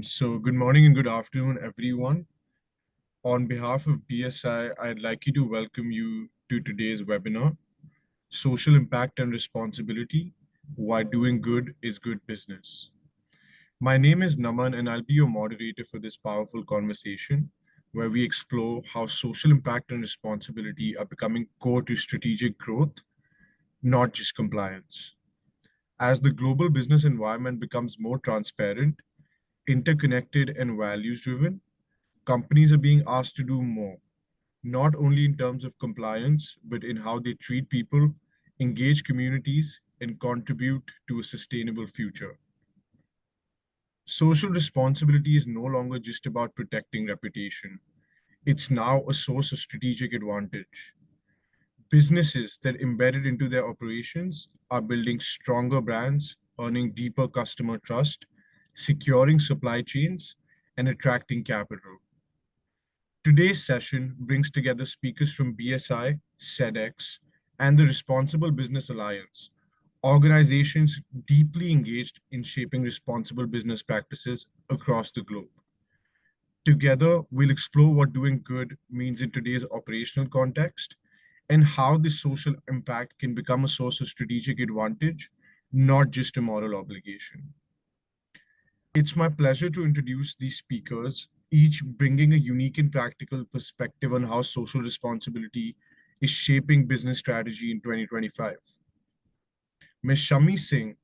So good morning and good afternoon, everyone. On behalf of BSI, I'd like to welcome you to today's webinar, Social Impact and Responsibility, Why Doing Good is Good Business. My name is Naman and I'll be your moderator for this powerful conversation, where we explore how social impact and responsibility are becoming core to strategic growth, not just compliance. As the global business environment becomes more transparent, interconnected, and values-driven, companies are being asked to do more, not only in terms of compliance, but in how they treat people, engage communities, and contribute to a sustainable future. Social responsibility is no longer just about protecting reputation. It's now a source of strategic advantage. Businesses that embed it into their operations are building stronger brands, earning deeper customer trust, securing supply chains, and attracting capital. Today's session brings together speakers from BSI, Sedex, and the Responsible Business Alliance, organizations deeply engaged in shaping responsible business practices across the globe. Together, we'll explore what doing good means in today's operational context and how this social impact can become a source of strategic advantage, not just a moral obligation. It's my pleasure to introduce these speakers, each bringing a unique and practical perspective on how social responsibility is shaping business strategy in 2025. Ms. Shammi Singh,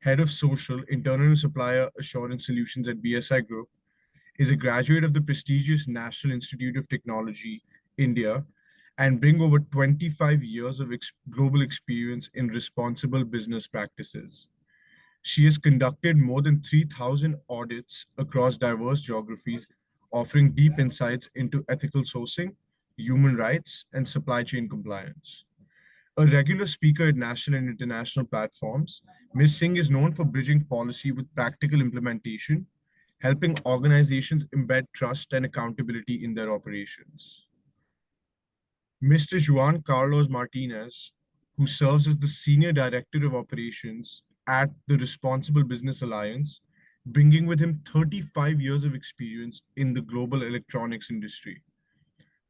Head of Social, Internal and Supplier Assurance Solutions at BSI Group, is a graduate of the prestigious National Institute of Technology, India, and bring over 25 years of global experience in responsible business practices. She has conducted more than 3,000 audits across diverse geographies, offering deep insights into ethical sourcing, human rights, and supply chain compliance. A regular speaker at national and international platforms, Ms. Singh is known for bridging policy with practical implementation, helping organizations embed trust and accountability in their operations. Mr. Juan Martinez, who serves as the Senior Director of Operations at the Responsible Business Alliance, bringing with him 35 years of experience in the global electronics industry.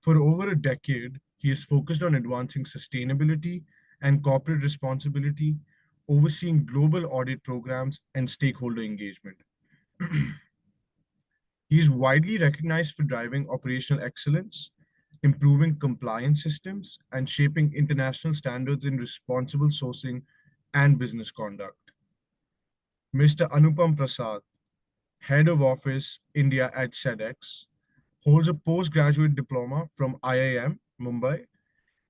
For over a decade, he is focused on advancing sustainability and corporate responsibility, overseeing global audit programs and stakeholder engagement. He is widely recognized for driving operational excellence, improving compliance systems, and shaping international standards in responsible sourcing and business conduct. Mr. Anupam Prasad, Head of Office India at Sedex, holds a postgraduate diploma from IIM, Mumbai,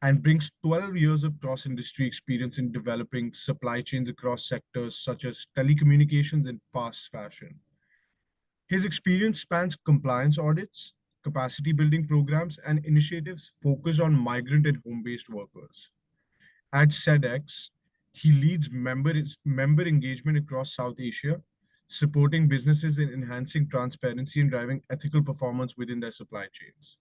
and brings 12 years of cross-industry experience in developing supply chains across sectors such as telecommunications and fast fashion. His experience spans compliance audits, capacity building programs, and initiatives focused on migrant and home-based workers. At Sedex, he leads member engagement across South Asia, supporting businesses in enhancing transparency and driving ethical performance within their supply chains.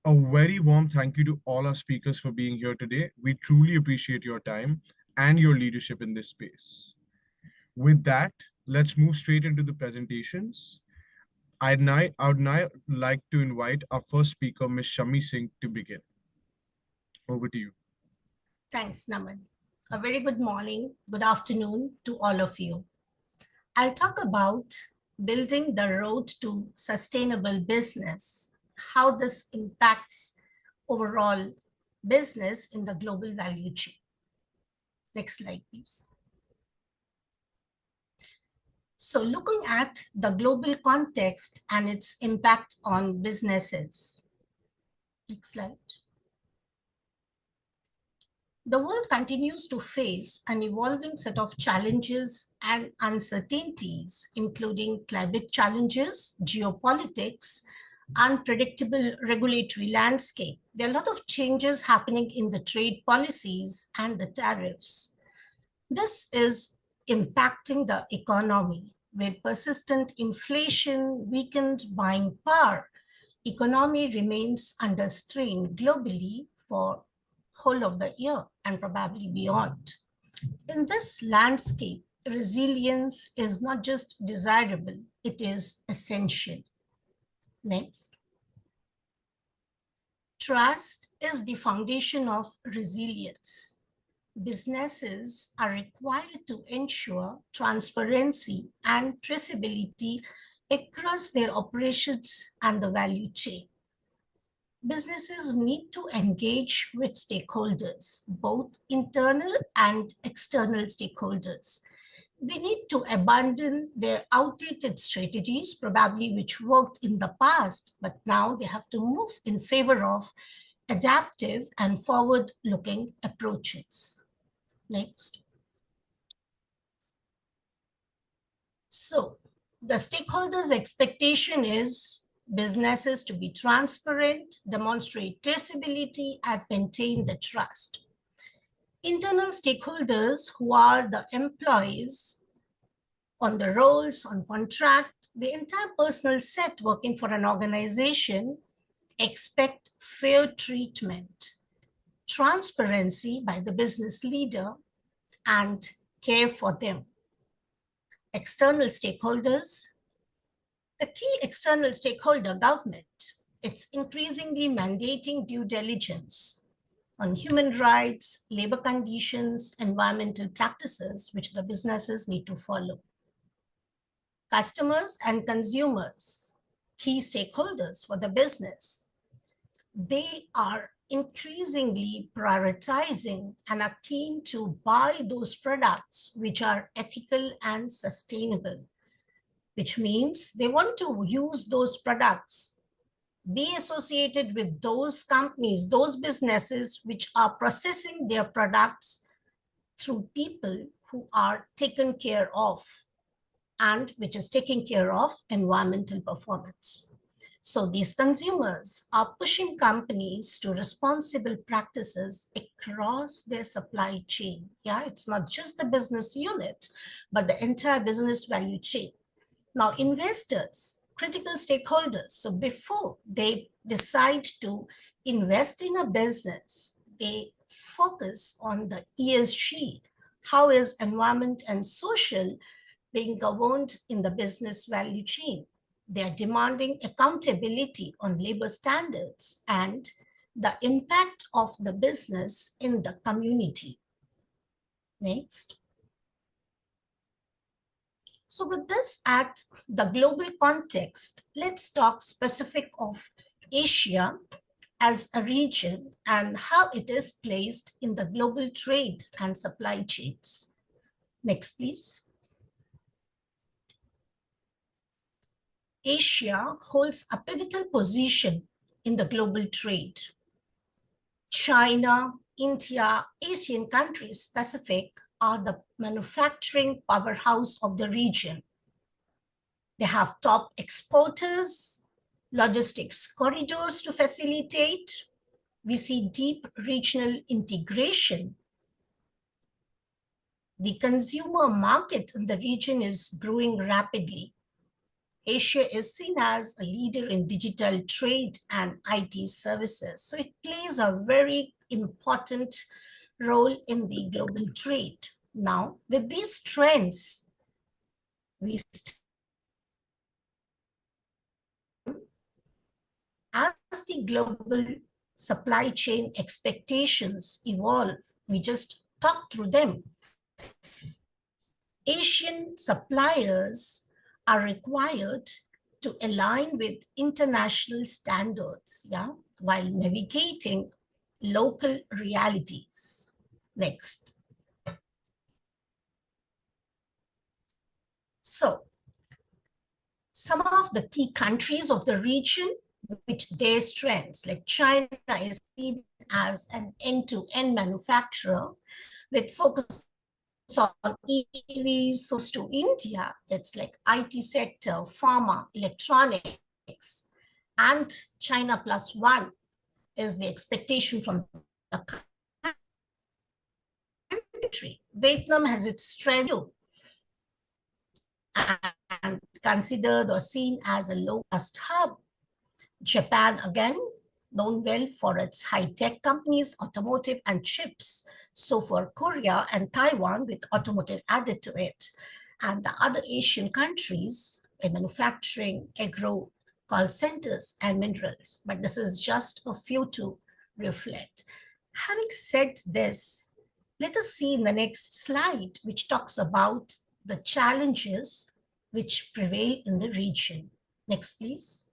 A very warm thank you to all our speakers for being here today. We truly appreciate your time and your leadership in this space. With that, let's move straight into the presentations. I would now like to invite our first speaker, Ms. Shammi Singh, to begin. Over to you. Thanks, Naman. A very good morning, good afternoon to all of you. I'll talk about building the road to sustainable business, how this impacts overall business in the global value chain. Next slide, please. So looking at the global context and its impact on businesses. Next slide. The world continues to face an evolving set of challenges and uncertainties, including climate challenges, geopolitics, unpredictable regulatory landscape. There are a lot of changes happening in the trade policies and the tariffs. This is impacting the economy with persistent inflation, weakened buying power. Economy remains under strain globally for whole of the year and probably beyond. In this landscape, resilience is not just desirable, it is essential. Next. Trust is the foundation of resilience. Businesses are required to ensure transparency and traceability across their operations and the value chain. Businesses need to engage with stakeholders, both internal and external stakeholders. They need to abandon their outdated strategies, probably which worked in the past, but now they have to move in favor of adaptive and forward-looking approaches. Next. So the stakeholders' expectation is businesses to be transparent, demonstrate traceability, and maintain the trust. Internal stakeholders, who are the employees on the roles, on contract, the entire personnel set working for an organization, expect fair treatment, transparency by the business leader, and care for them. External stakeholders, the key external stakeholder, government, it's increasingly mandating due diligence on human rights, labor conditions, environmental practices, which the businesses need to follow. Customers and consumers, key stakeholders for the business, they are increasingly prioritizing and are keen to buy those products which are ethical and sustainable, which means they want to use those products, be associated with those companies, those businesses which are processing their products through people who are taken care of and which is taking care of environmental performance. So these consumers are pushing companies to responsible practices across their supply chain. Yeah, it's not just the business unit, but the entire business value chain. Now, investors, critical stakeholders. So before they decide to invest in a business, they focus on the ESG. How is environment and social being governed in the business value chain? They are demanding accountability on labor standards and the impact of the business in the community. Next. So with this at the global context, let's talk specific of Asia as a region and how it is placed in the global trade and supply chains. Next, please. Asia holds a pivotal position in the global trade. China, India, Asian countries Pacific are the manufacturing powerhouse of the region. They have top exporters, logistics corridors to facilitate. We see deep regional integration. The consumer market in the region is growing rapidly. Asia is seen as a leader in digital trade and IT services. So it plays a very important role in the global trade. Now, with these trends, we as the global supply chain expectations evolve, we just talk through them. Asian suppliers are required to align with international standards, yeah, while navigating local realities. Next. So, some of the key countries of the region which their strengths, like China is seen as an end-to-end manufacturer with focus on EVs. So to India, it's like IT sector, pharma, electronics, and China plus one is the expectation from the country. Vietnam has its strength and considered or seen as a low-cost hub. Japan, again, known well for its high-tech companies, automotive and chips. So for Korea and Taiwan with automotive added to it. And the other Asian countries in manufacturing, agro, call centers and minerals. But this is just a few to reflect. Having said this, let us see in the next slide, which talks about the challenges which prevail in the region. Next, please.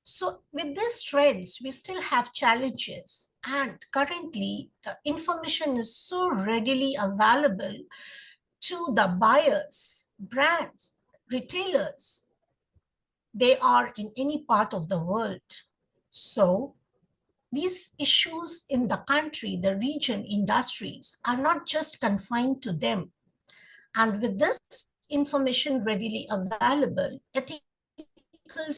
So with these trends, we still have challenges. And currently, the information is so readily available to the buyers, brands, retailers. They are in any part of the world. So these issues in the country, the region, industries are not just confined to them. And with this information readily available, ethical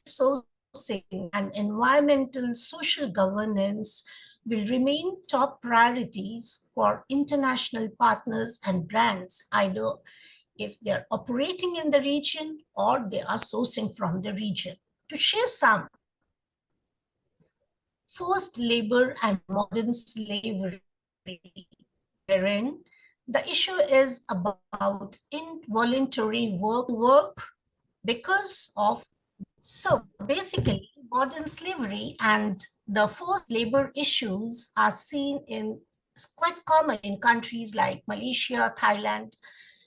sourcing and environmental social governance will remain top priorities for international partners and brands, either if they're operating in the region or they are sourcing from the region. To share some, forced labor and modern slavery, wherein the issue is about involuntary work because of, so basically modern slavery and the forced labor issues are seen in, quite common in countries like Malaysia, Thailand,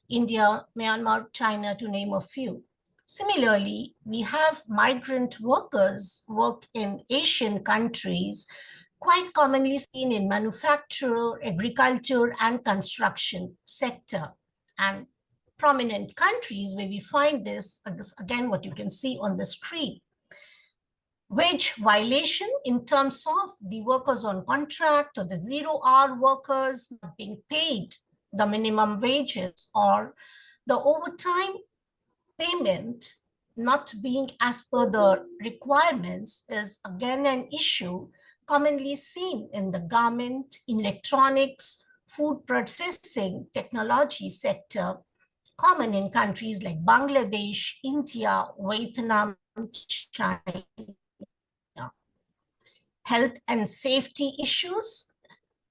India, Myanmar, China, to name a few. Similarly, we have migrant workers work in Asian countries, quite commonly seen in manufacture, agriculture, and construction sector. And prominent countries where we find this again, what you can see on the screen. Wage violation in terms of the workers on contract or the zero-hour workers not being paid the minimum wages, or the overtime payment not being as per the requirements is again an issue commonly seen in the garment, electronics, food processing, technology sector, common in countries like Bangladesh, India, Vietnam, China. Health and safety issues,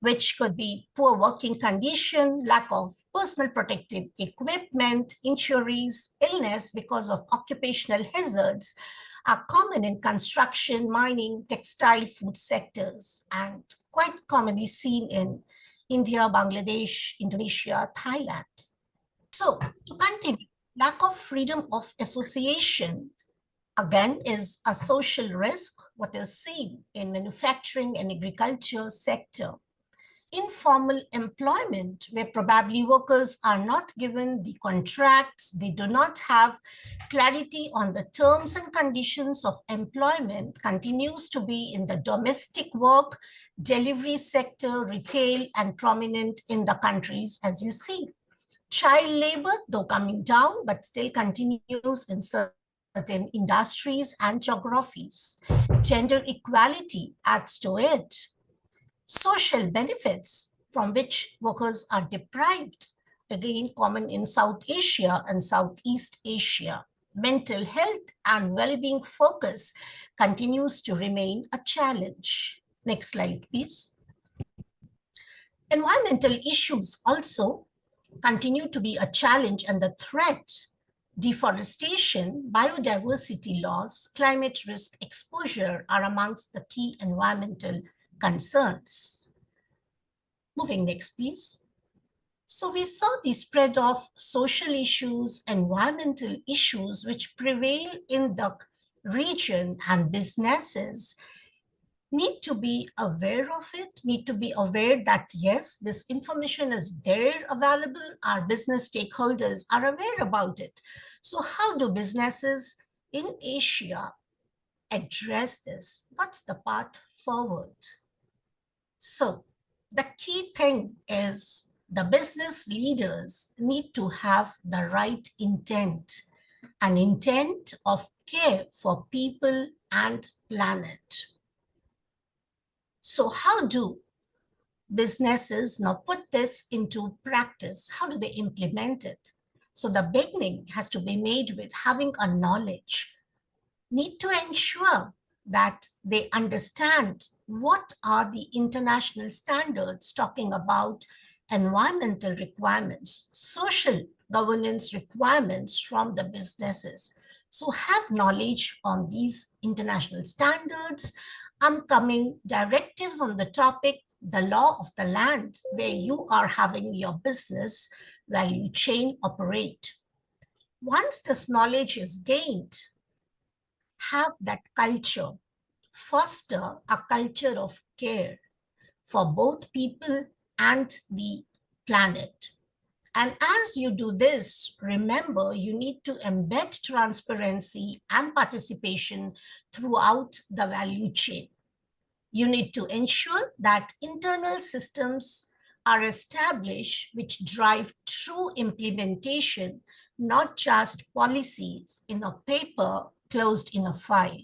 which could be poor working condition, lack of personal protective equipment, injuries, illness because of occupational hazards, are common in construction, mining, textile, food sectors, and quite commonly seen in India, Bangladesh, Indonesia, Thailand. So to continue, lack of freedom of association, again, is a social risk, what is seen in manufacturing and agriculture sector. Informal employment, where probably workers are not given the contracts, they do not have clarity on the terms and conditions of employment, continues to be in the domestic work, delivery sector, retail, and prominent in the countries, as you see. Child labor, though coming down, but still continues in certain industries and geographies. Gender equality adds to it. Social benefits from which workers are deprived, again common in South Asia and Southeast Asia. Mental health and well-being focus continues to remain a challenge. Next slide, please. Environmental issues also continue to be a challenge and the threat. Deforestation, biodiversity loss, climate risk exposure are amongst the key environmental concerns. Moving next, please. So we saw the spread of social issues, environmental issues which prevail in the region, and businesses need to be aware of it, need to be aware that yes, this information is there available, our business stakeholders are aware about it. So how do businesses in Asia address this? What's the path forward? So the key thing is the business leaders need to have the right intent, an intent of care for people and planet. So how do businesses now put this into practice? How do they implement it? So the beginning has to be made with having a knowledge. Need to ensure that they understand what are the international standards talking about environmental requirements, social governance requirements from the businesses. So have knowledge on these international standards, upcoming directives on the topic, the law of the land where you are having your business value chain operate. Once this knowledge is gained, have that culture, foster a culture of care for both people and the planet. And as you do this, remember you need to embed transparency and participation throughout the value chain. You need to ensure that internal systems are established which drive true implementation, not just policies in a paper closed in a file.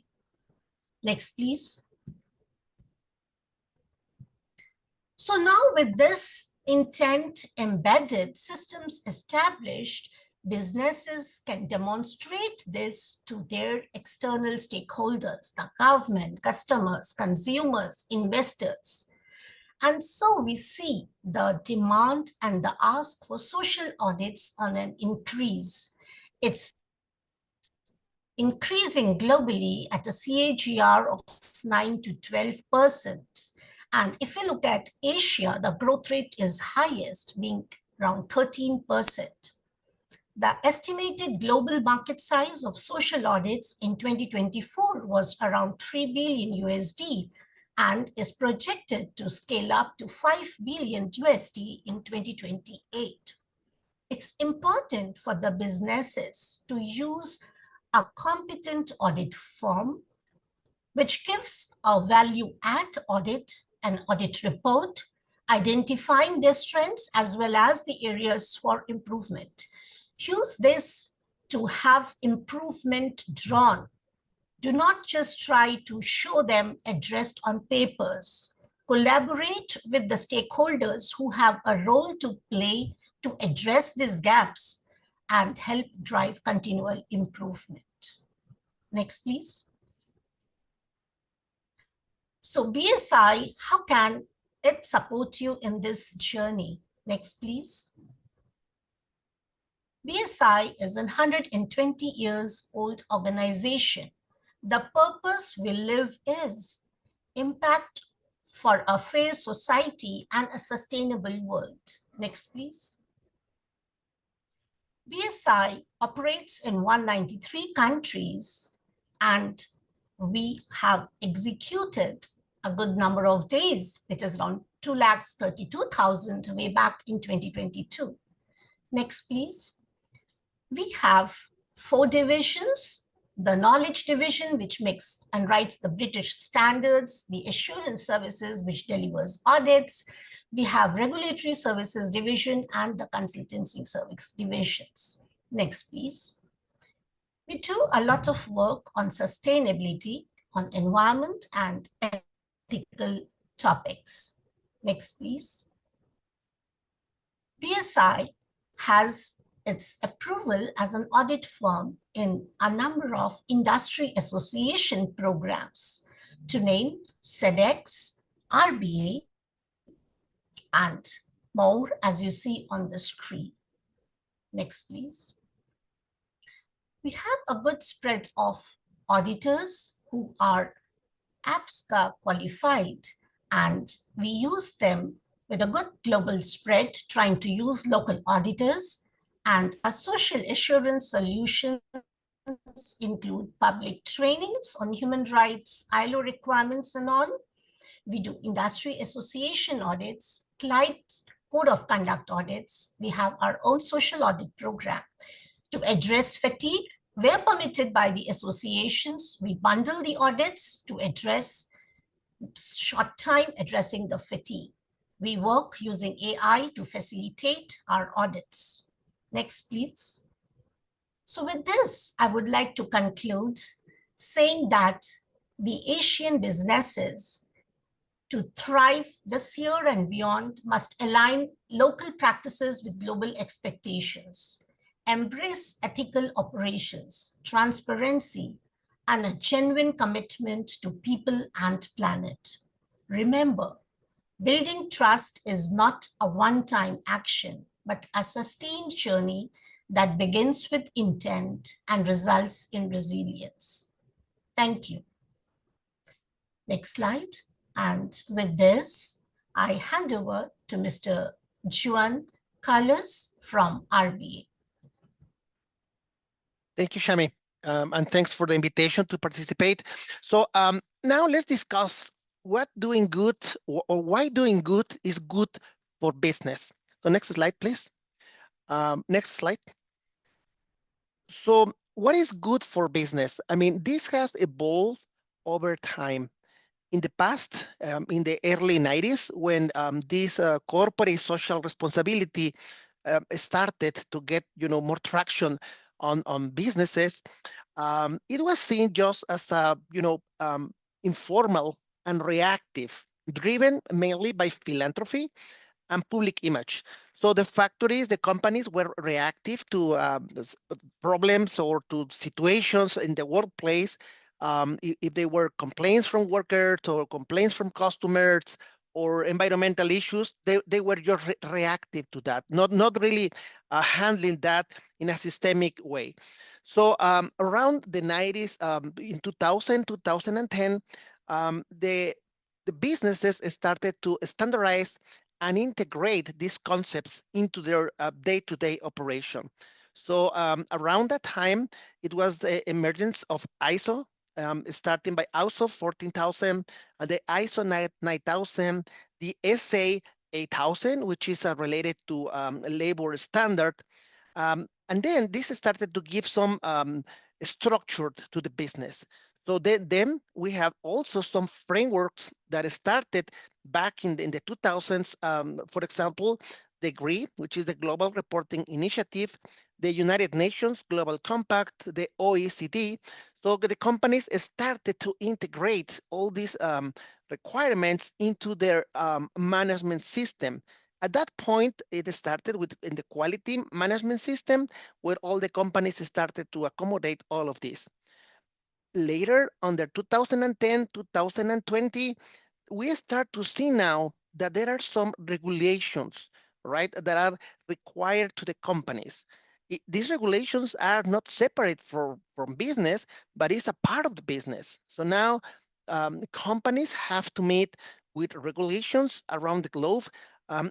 Next, please. So now with this intent embedded, systems established, businesses can demonstrate this to their external stakeholders, the government, customers, consumers, investors. And so we see the demand and the ask for social audits on an increase. It's increasing globally at a CAGR of 9 to 12%. And if you look at Asia, the growth rate is highest, being around 13%. The estimated global market size of social audits in 2024 was around 3 billion USD and is projected to scale up to 5 billion USD in 2028. It's important for the businesses to use a competent audit firm, which gives a value add audit, an audit report, identifying their strengths as well as the areas for improvement. Use this to have improvement drawn. Do not just try to show them addressed on papers. Collaborate with the stakeholders who have a role to play to address these gaps and help drive continual improvement. Next, please. So BSI, how can it support you in this journey? Next, please. BSI is a 120 years old organization. The purpose we live is impact for a fair society and a sustainable world. Next, please. BSI operates in 193 countries, and we have executed a good number of days, which is around 232,000 way back in 2022. Next, please. We have 4 divisions: the knowledge division, which makes and writes the British standards, the assurance services, which delivers audits. We have regulatory services division and the consultancy service divisions. Next, please. We do a lot of work on sustainability, on environment and ethical topics. Next, please. BSI has its approval as an audit firm in a number of industry association programs, to name Sedex, RBA, and more, as you see on the screen. Next, please. We have a good spread of auditors who are APSCA qualified, and we use them with a good global spread, trying to use local auditors. And our social assurance solutions include public trainings on human rights, ILO requirements and all. We do industry association audits, client code of conduct audits. We have our own social audit program. To address fatigue, where permitted by the associations, we bundle the audits to address short time addressing the fatigue. We work using AI to facilitate our audits. Next, please. So with this, I would like to conclude saying that the Asian businesses, to thrive this year and beyond, must align local practices with global expectations, embrace ethical operations, transparency, and a genuine commitment to people and planet. Remember, building trust is not a one-time action, but a sustained journey that begins with intent and results in resilience. Thank you. Next slide. And with this, I hand over to Mr. Juan Carlos from RBA. Thank you, Shammi, and thanks for the invitation to participate. So now let's discuss what doing good or why doing good is good for business. So next slide, please. Next slide. So what is good for business? I mean, this has evolved over time. In the past, in the early 90s, when this corporate social responsibility started to get more traction on businesses, it was seen just as a informal and reactive, driven mainly by philanthropy and public image. So the factories, the companies were reactive to problems or to situations in the workplace. If they were complaints from workers or complaints from customers or environmental issues, they were just reactive to that, not really handling that in a systemic way. So around the 90s, in 2000, 2010, the businesses started to standardize and integrate these concepts into their day-to-day operation. So around that time, it was the emergence of ISO, starting by ISO 14,000, the ISO 9000, the SA 8000, which is related to labor standard. And then this started to give some structure to the business. So then we have also some frameworks that started back in the 2000s. For example, the GRI, which is the Global Reporting Initiative, the United Nations Global Compact, the OECD. So the companies started to integrate all these requirements into their management system. At that point, it started in the quality management system, where all the companies started to accommodate all of this. Later, under 2010, 2020, we start to see now that there are some regulations, right, that are required to the companies. These regulations are not separate from business, but it's a part of the business. So now companies have to meet with regulations around the globe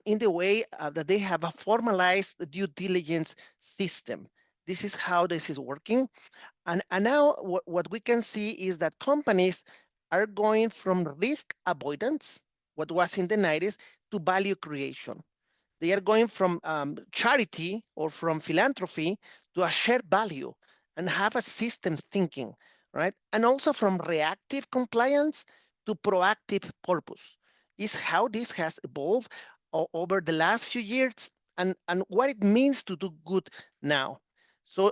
in the way that they have a formalized due diligence system. This is how this is working. And now what we can see is that companies are going from risk avoidance, what was in the 90s, to value creation. They are going from charity or from philanthropy to a shared value and have a system thinking, right? And also from reactive compliance to proactive purpose is how this has evolved over the last few years and what it means to do good now. So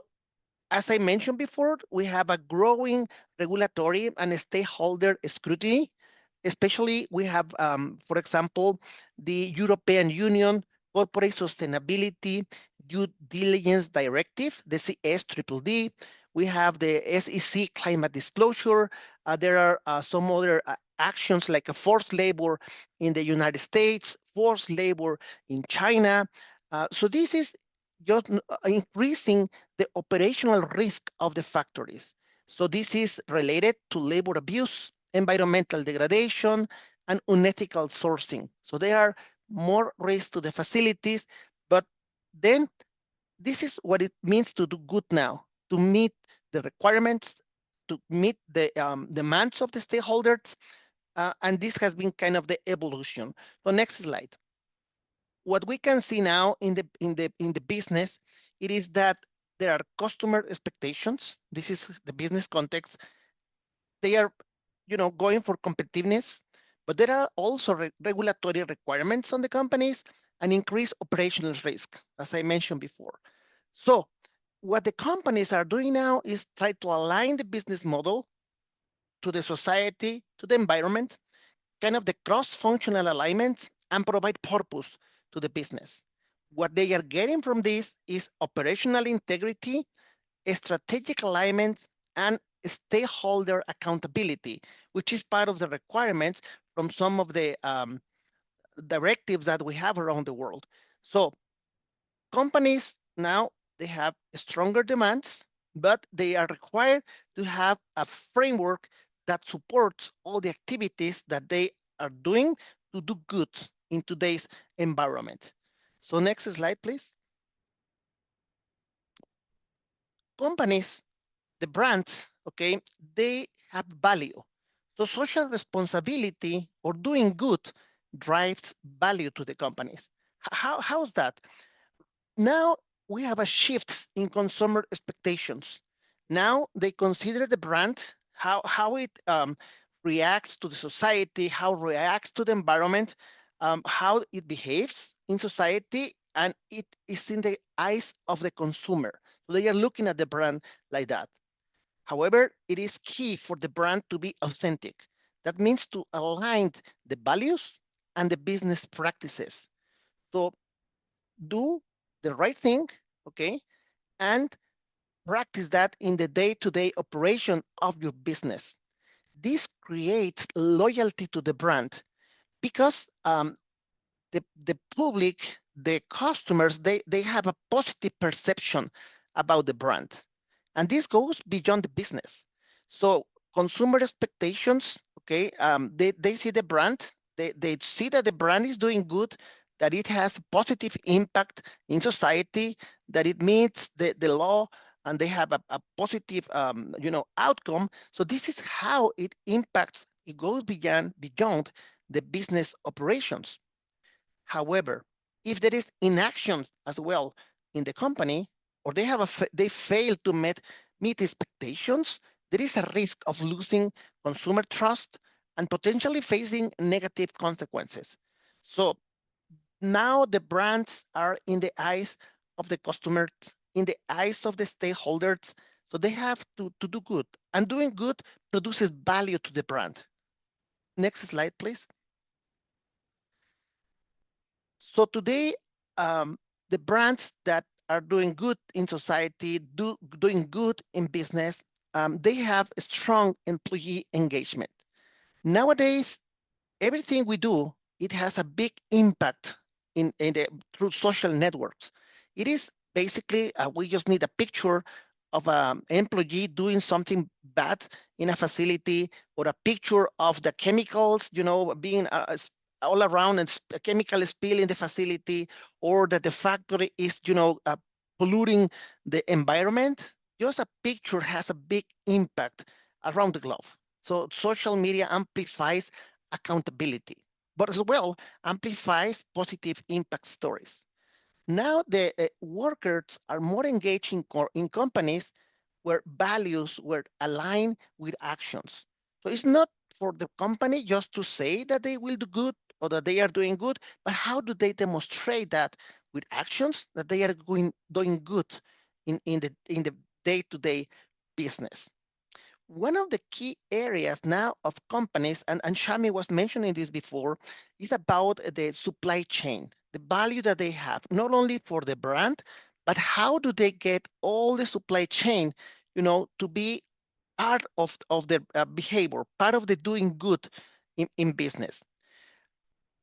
as I mentioned before, we have a growing regulatory and stakeholder scrutiny. Especially, we have, for example, the European Union Corporate Sustainability Due Diligence Directive, the CSDDD. We have the SEC Climate Disclosure. There are some other actions like a forced labor in the United States, forced labor in China. So this is just increasing the operational risk of the factories. So this is related to labor abuse, environmental degradation, and unethical sourcing. So there are more risks to the facilities, but then this is what it means to do good now, to meet the requirements, to meet the demands of the stakeholders, and this has been kind of the evolution. So next slide. What we can see now in the business, it is that there are customer expectations. This is the business context. They are, going for competitiveness, but there are also regulatory requirements on the companies and increased operational risk, as I mentioned before. So what the companies are doing now is try to align the business model to the society, to the environment, kind of the cross-functional alignments, and provide purpose to the business. What they are getting from this is operational integrity, strategic alignment, and stakeholder accountability, which is part of the requirements from some of the directives that we have around the world. So companies now, they have stronger demands, but they are required to have a framework that supports all the activities that they are doing to do good in today's environment. So next slide, please. Companies, the brands, okay, they have value. So social responsibility or doing good drives value to the companies. How's that? Now we have a shift in consumer expectations. Now they consider the brand, how it reacts to the society, how it reacts to the environment, how it behaves in society, and it is in the eyes of the consumer. So they are looking at the brand like that. However, it is key for the brand to be authentic. That means to align the values and the business practices. So do the right thing, okay, and practice that in the day-to-day operation of your business. This creates loyalty to the brand because the public, the customers, they have a positive perception about the brand. And this goes beyond the business. So consumer expectations, okay, they see the brand, they see that the brand is doing good, that it has a positive impact in society, that it meets the law, and they have a positive outcome. So this is how it impacts, it goes beyond the business operations. However, if there is inaction as well in the company, or they fail to meet expectations, there is a risk of losing consumer trust and potentially facing negative consequences. So now the brands are in the eyes of the customers, in the eyes of the stakeholders. So they have to do good, and doing good produces value to the brand. Next slide, please. So today, the brands that are doing good in society, doing good in business, they have a strong employee engagement. Nowadays, everything we do, it has a big impact through social networks. It is basically, we just need a picture of an employee doing something bad in a facility, or a picture of the chemicals, being all around, and a chemical spill in the facility, or that the factory is, polluting the environment. Just a picture has a big impact around the globe. So social media amplifies accountability, but as well amplifies positive impact stories. Now the workers are more engaged in companies where values were aligned with actions. So it's not for the company just to say that they will do good or that they are doing good, but how do they demonstrate that with actions that they are doing good in the day-to-day business? One of the key areas now of companies, and Shammi was mentioning this before, is about the supply chain, the value that they have, not only for the brand, but how do they get all the supply chain, to be part of their behavior, part of the doing good in business.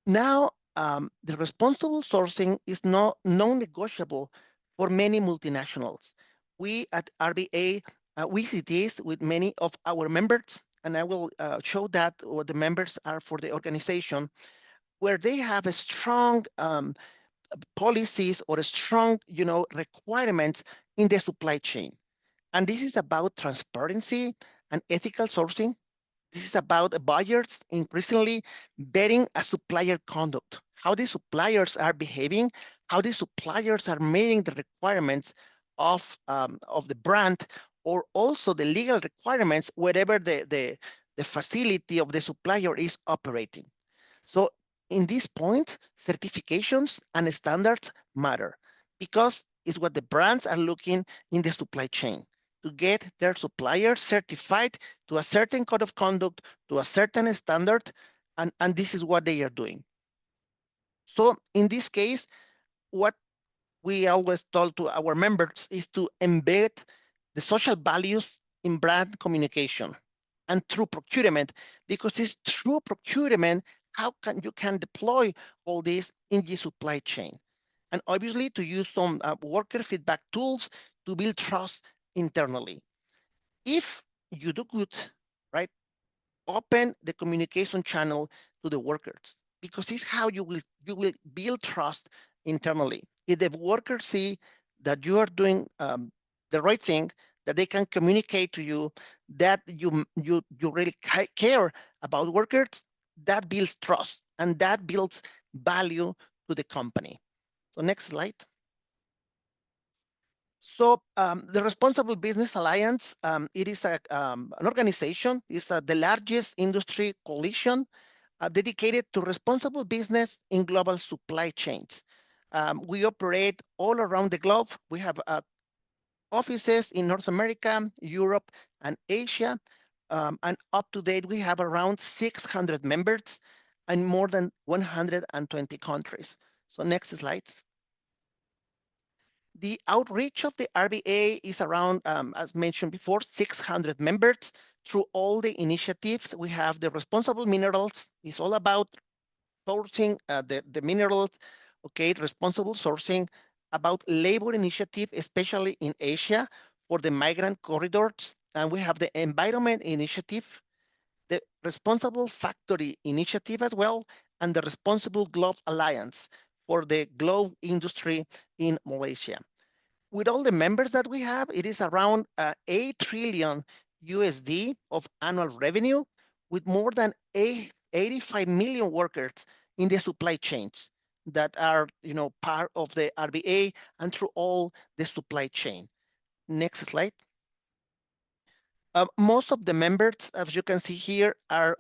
Now, the responsible sourcing is non-negotiable for many multinationals. We at RBA, we see this with many of our members, and I will show that what the members are for the organization, where they have a strong policies or a strong, requirements in the supply chain. And this is about transparency and ethical sourcing. This is about buyers increasingly betting a supplier conduct, how the suppliers are behaving, how the suppliers are meeting the requirements of the brand, or also the legal requirements wherever the facility of the supplier is operating. So in this point, certifications and standards matter, because it's what the brands are looking in the supply chain, to get their suppliers certified to a certain code of conduct, to a certain standard, and this is what they are doing. So in this case, what we always told to our members is to embed the social values in brand communication and through procurement, because it's through procurement how you can deploy all this in the supply chain. And obviously to use some worker feedback tools to build trust internally. If you do good, right, open the communication channel to the workers, because it's how you will build trust internally. If the workers see that you are doing the right thing, that they can communicate to you, that you really care about workers, that builds trust and that builds value to the company. So next slide. So the Responsible Business Alliance, it is an organization, it's the largest industry coalition dedicated to responsible business in global supply chains. We operate all around the globe. We have offices in North America, Europe, and Asia. And up to date, we have around 600 members in more than 120 countries. So next slide. The outreach of the RBA is around, as mentioned before, 600 members through all the initiatives. We have the Responsible Minerals. It's all about sourcing the minerals, okay, responsible sourcing, about labor initiative, especially in Asia for the migrant corridors. And we have the Environment Initiative, the Responsible Factory Initiative as well, and the Responsible Glove Alliance for the glove industry in Malaysia. With all the members that we have, it is around 8 trillion USD of annual revenue, with more than 85 million workers in the supply chains that are, part of the RBA and through all the supply chain. Next slide. Most of the members, as you can see here, are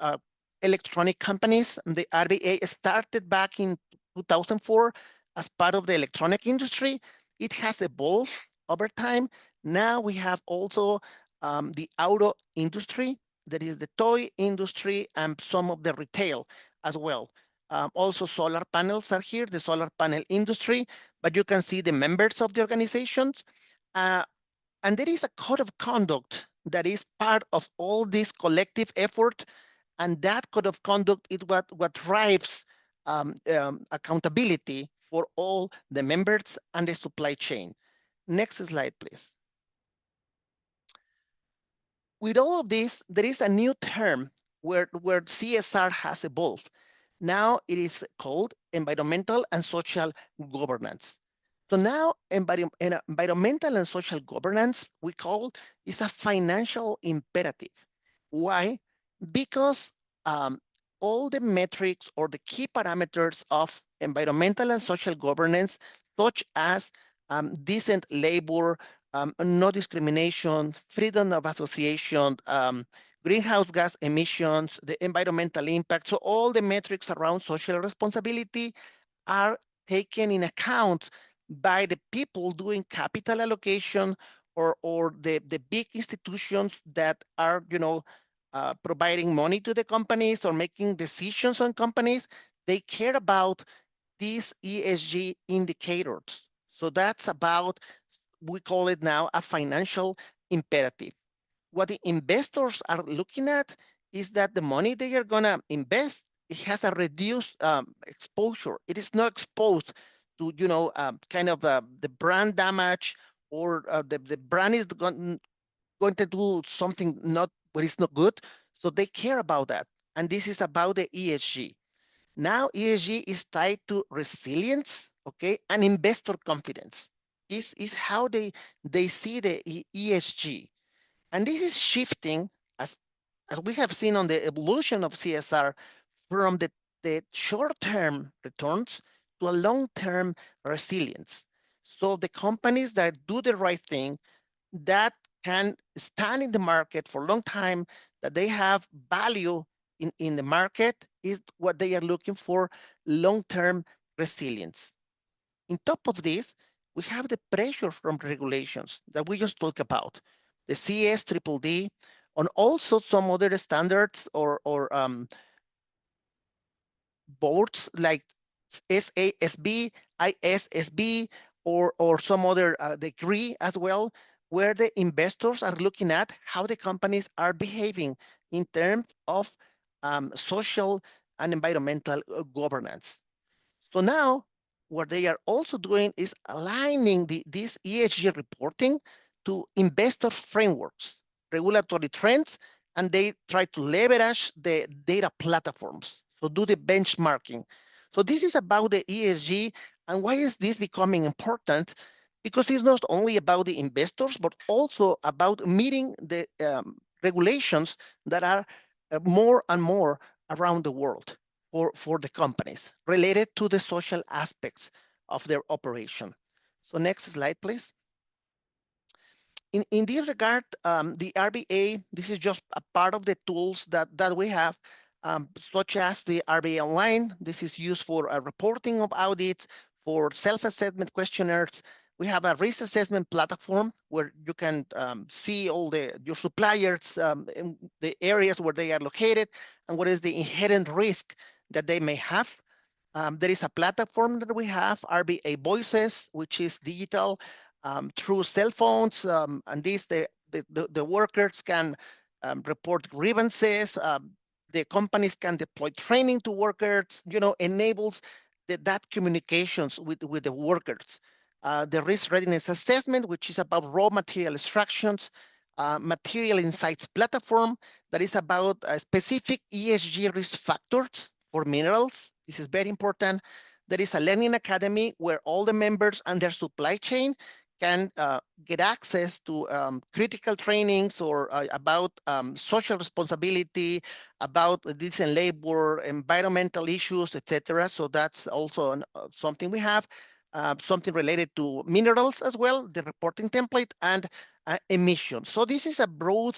electronic companies. The RBA started back in 2004 as part of the electronic industry. It has evolved over time. Now we have also the auto industry, that is the toy industry, and some of the retail as well. Also solar panels are here, the solar panel industry, but you can see the members of the organizations. And there is a code of conduct that is part of all this collective effort. And that code of conduct is what drives accountability for all the members and the supply chain. Next slide, please. With all of this, there is a new term where CSR has evolved. Now it is called environmental and social governance. So now environmental and social governance, we call, is a financial imperative. Why? Because all the metrics or the key parameters of environmental and social governance, such as decent labor, no discrimination, freedom of association, greenhouse gas emissions, the environmental impact. So all the metrics around social responsibility are taken in account by the people doing capital allocation, or the big institutions that are, providing money to the companies or making decisions on companies. They care about these ESG indicators. So that's about, we call it now a financial imperative. What the investors are looking at is that the money they are going to invest, it has a reduced exposure. It is not exposed to, the brand damage, or the brand is going to do something what is not good. So they care about that. And this is about the ESG. Now ESG is tied to resilience, okay, and investor confidence. Is how they see the ESG. And this is shifting, as we have seen on the evolution of CSR, from the short-term returns to a long-term resilience. So the companies that do the right thing, that can stand in the market for a long time, that they have value in the market, is what they are looking for, long-term resilience. On top of this, we have the pressure from regulations that we just talked about, the CS-DDD, and also some other standards or boards like SASB, ISSB, or some other degree as well, where the investors are looking at how the companies are behaving in terms of social and environmental governance. So now what they are also doing is aligning this ESG reporting to investor frameworks, regulatory trends, and they try to leverage the data platforms. So do the benchmarking. So this is about the ESG. And why is this becoming important? Because it's not only about the investors, but also about meeting the regulations that are more and more around the world for the companies related to the social aspects of their operation. So next slide, please. In this regard, the RBA, this is just a part of the tools that we have, such as the RBA Online. This is used for reporting of audits, for self-assessment questionnaires. We have a risk assessment platform where you can see all your suppliers, in the areas where they are located, and what is the inherent risk that they may have. There is a platform that we have, RBA Voices, which is digital through cell phones, and this the workers can report grievances. The companies can deploy training to workers. Enables that communications with the workers. The risk readiness assessment, which is about raw material extractions. Material insights platform that is about specific ESG risk factors for minerals. This is very important. There is a learning academy where all the members and their supply chain can get access to critical trainings or about social responsibility, about decent labor, environmental issues, etc. So that's also something we have. Something related to minerals as well, the reporting template, and emissions. So this is a broad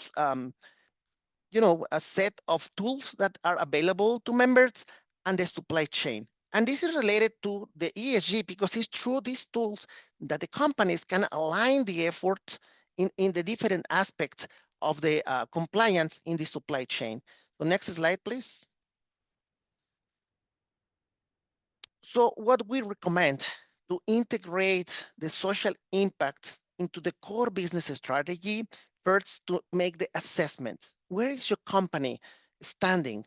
a set of tools that are available to members and the supply chain. And this is related to the ESG because it's through these tools that the companies can align the efforts in the different aspects of the compliance in the supply chain. So next slide, please. So what we recommend to integrate the social impacts into the core business strategy, first to make the assessment. Where is your company standing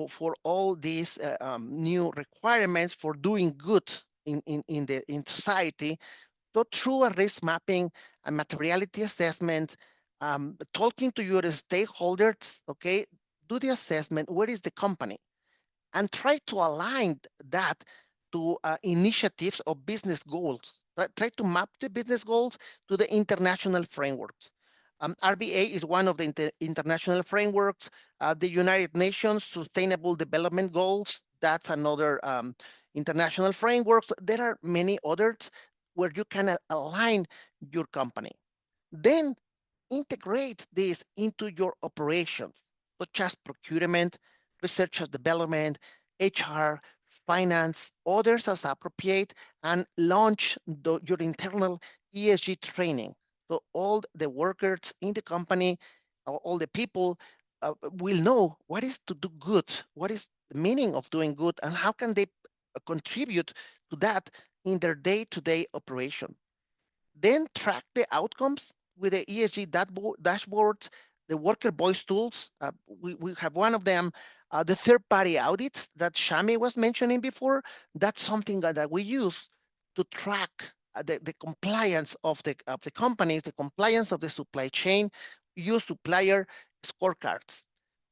for all these new requirements for doing good in society? So through a risk mapping and materiality assessment, talking to your stakeholders, okay, do the assessment, where is the company? And try to align that to initiatives or business goals. Try to map the business goals to the international frameworks. RBA is one of the international frameworks. The United Nations Sustainable Development Goals, that's another international framework. There are many others where you can align your company. Then integrate this into your operations, such as procurement, research and development, HR, finance, others as appropriate, and launch your internal ESG training. So all the workers in the company, all the people will know what is to do good, what is the meaning of doing good, and how can they contribute to that in their day-to-day operation. Then track the outcomes with the ESG dashboards, the worker voice tools. We have one of them, the third-party audits that Shammi was mentioning before. That's something that we use to track the compliance of the companies, the compliance of the supply chain, use supplier scorecards.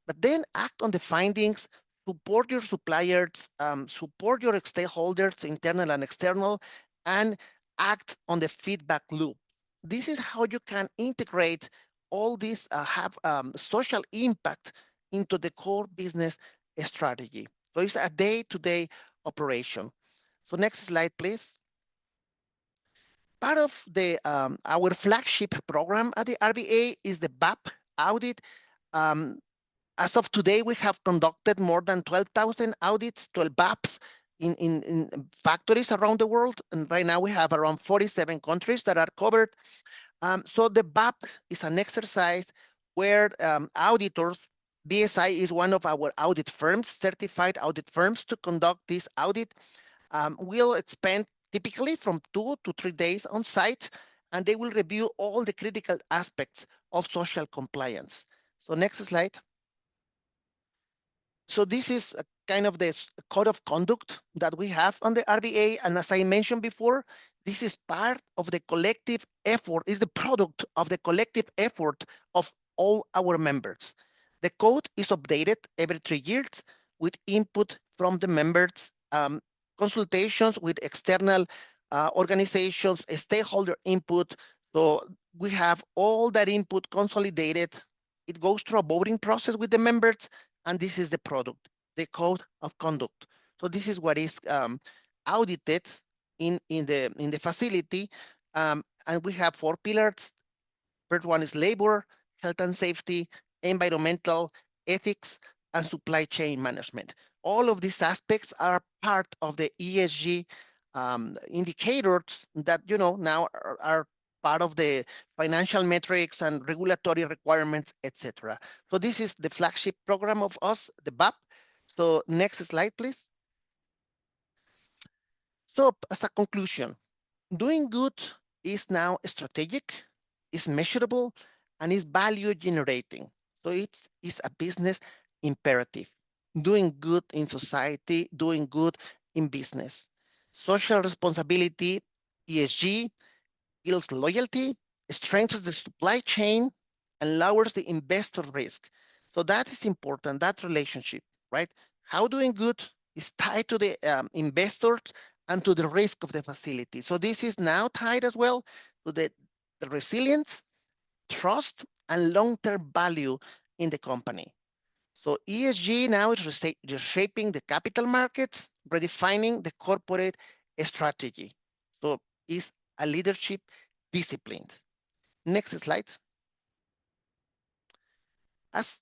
But then act on the findings, support your suppliers, support your stakeholders, internal and external, and act on the feedback loop. This is how you can integrate all these have social impact into the core business strategy. So it's a day-to-day operation. So next slide, please. Part of the our flagship program at the RBA is the BAP audit. As of today, we have conducted more than 12,000 audits, 12 BAPs in factories around the world. And right now we have around 47 countries that are covered. So the BAP is an exercise where auditors, BSI is one of our audit firms, certified audit firms to conduct this audit. We'll spend typically from 2 to 3 days on site. and they will review all the critical aspects of social compliance. So next slide. So this is a kind of the code of conduct that we have on the RBA. And as I mentioned before, this is part of the collective effort, is the product of the collective effort of all our members. The code is updated every 3 years with input from the members, consultations with external organizations, stakeholder input. So we have all that input consolidated. It goes through a voting process with the members, and this is the product, the code of conduct. So this is what is audited in the facility, and we have 4 pillars. First one is labor, health and safety, environmental, ethics, and supply chain management. All of these aspects are part of the ESG indicators that now are part of the financial metrics and regulatory requirements, etc. So this is the flagship program of us, the BAP. So next slide, please. So as a conclusion, doing good is now strategic, is measurable, and is value generating. So it's a business imperative. Doing good in society, doing good in business. Social responsibility, ESG, builds loyalty, strengthens the supply chain, and lowers the investor risk. So that is important, that relationship, right? How doing good is tied to the investors and to the risk of the facility. So this is now tied as well to the resilience, trust, and long-term value in the company. So ESG now is reshaping the capital markets, redefining the corporate strategy. So it's a leadership discipline. Next slide. As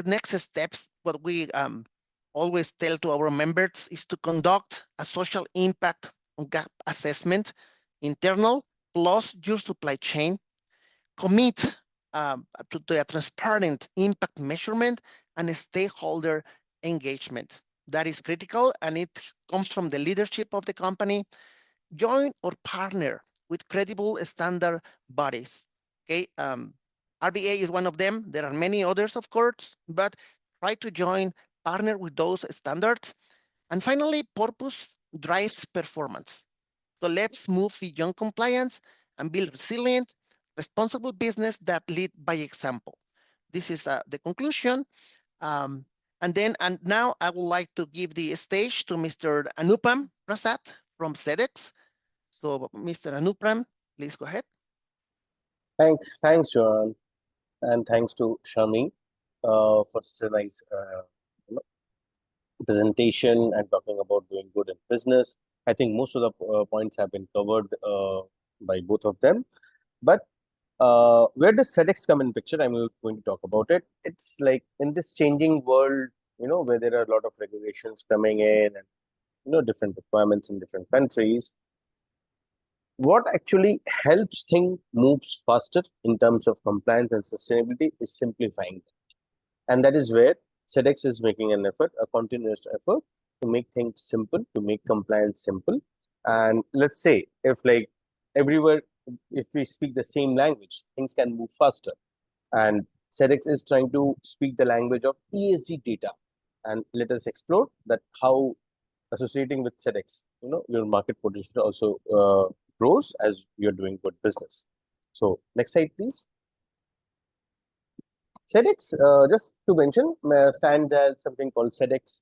next steps, what we always tell to our members is to conduct a social impact gap assessment, internal plus your supply chain, commit to a transparent impact measurement and a stakeholder engagement. That is critical, and it comes from the leadership of the company. Join or partner with credible standard bodies. Okay, RBA is one of them. There are many others, of course, but try to join, partner with those standards. And finally, purpose drives performance. So let's move beyond compliance and build resilient, responsible business that lead by example. This is the conclusion. And now I would like to give the stage to Mr. Anupam Prasad from Sedex. So Mr. Anupam, please go ahead. Thanks, Juan, and thanks to Shammi for such a nice presentation and talking about doing good in business. I think most of the points have been covered by both of them. But where does Sedex come in picture? I'm going to talk about it. It's like in this changing world, where there are a lot of regulations coming in and different requirements in different countries. What actually helps things moves faster in terms of compliance and sustainability is simplifying it. And that is where Sedex is making an effort, a continuous effort to make things simple, to make compliance simple. And let's say if like everywhere, if we speak the same language, things can move faster. And Sedex is trying to speak the language of ESG data. And let us explore that how associating with Sedex, your market potential also grows as you're doing good business. So next slide, please. Sedex, just to mention, stands as something called Sedex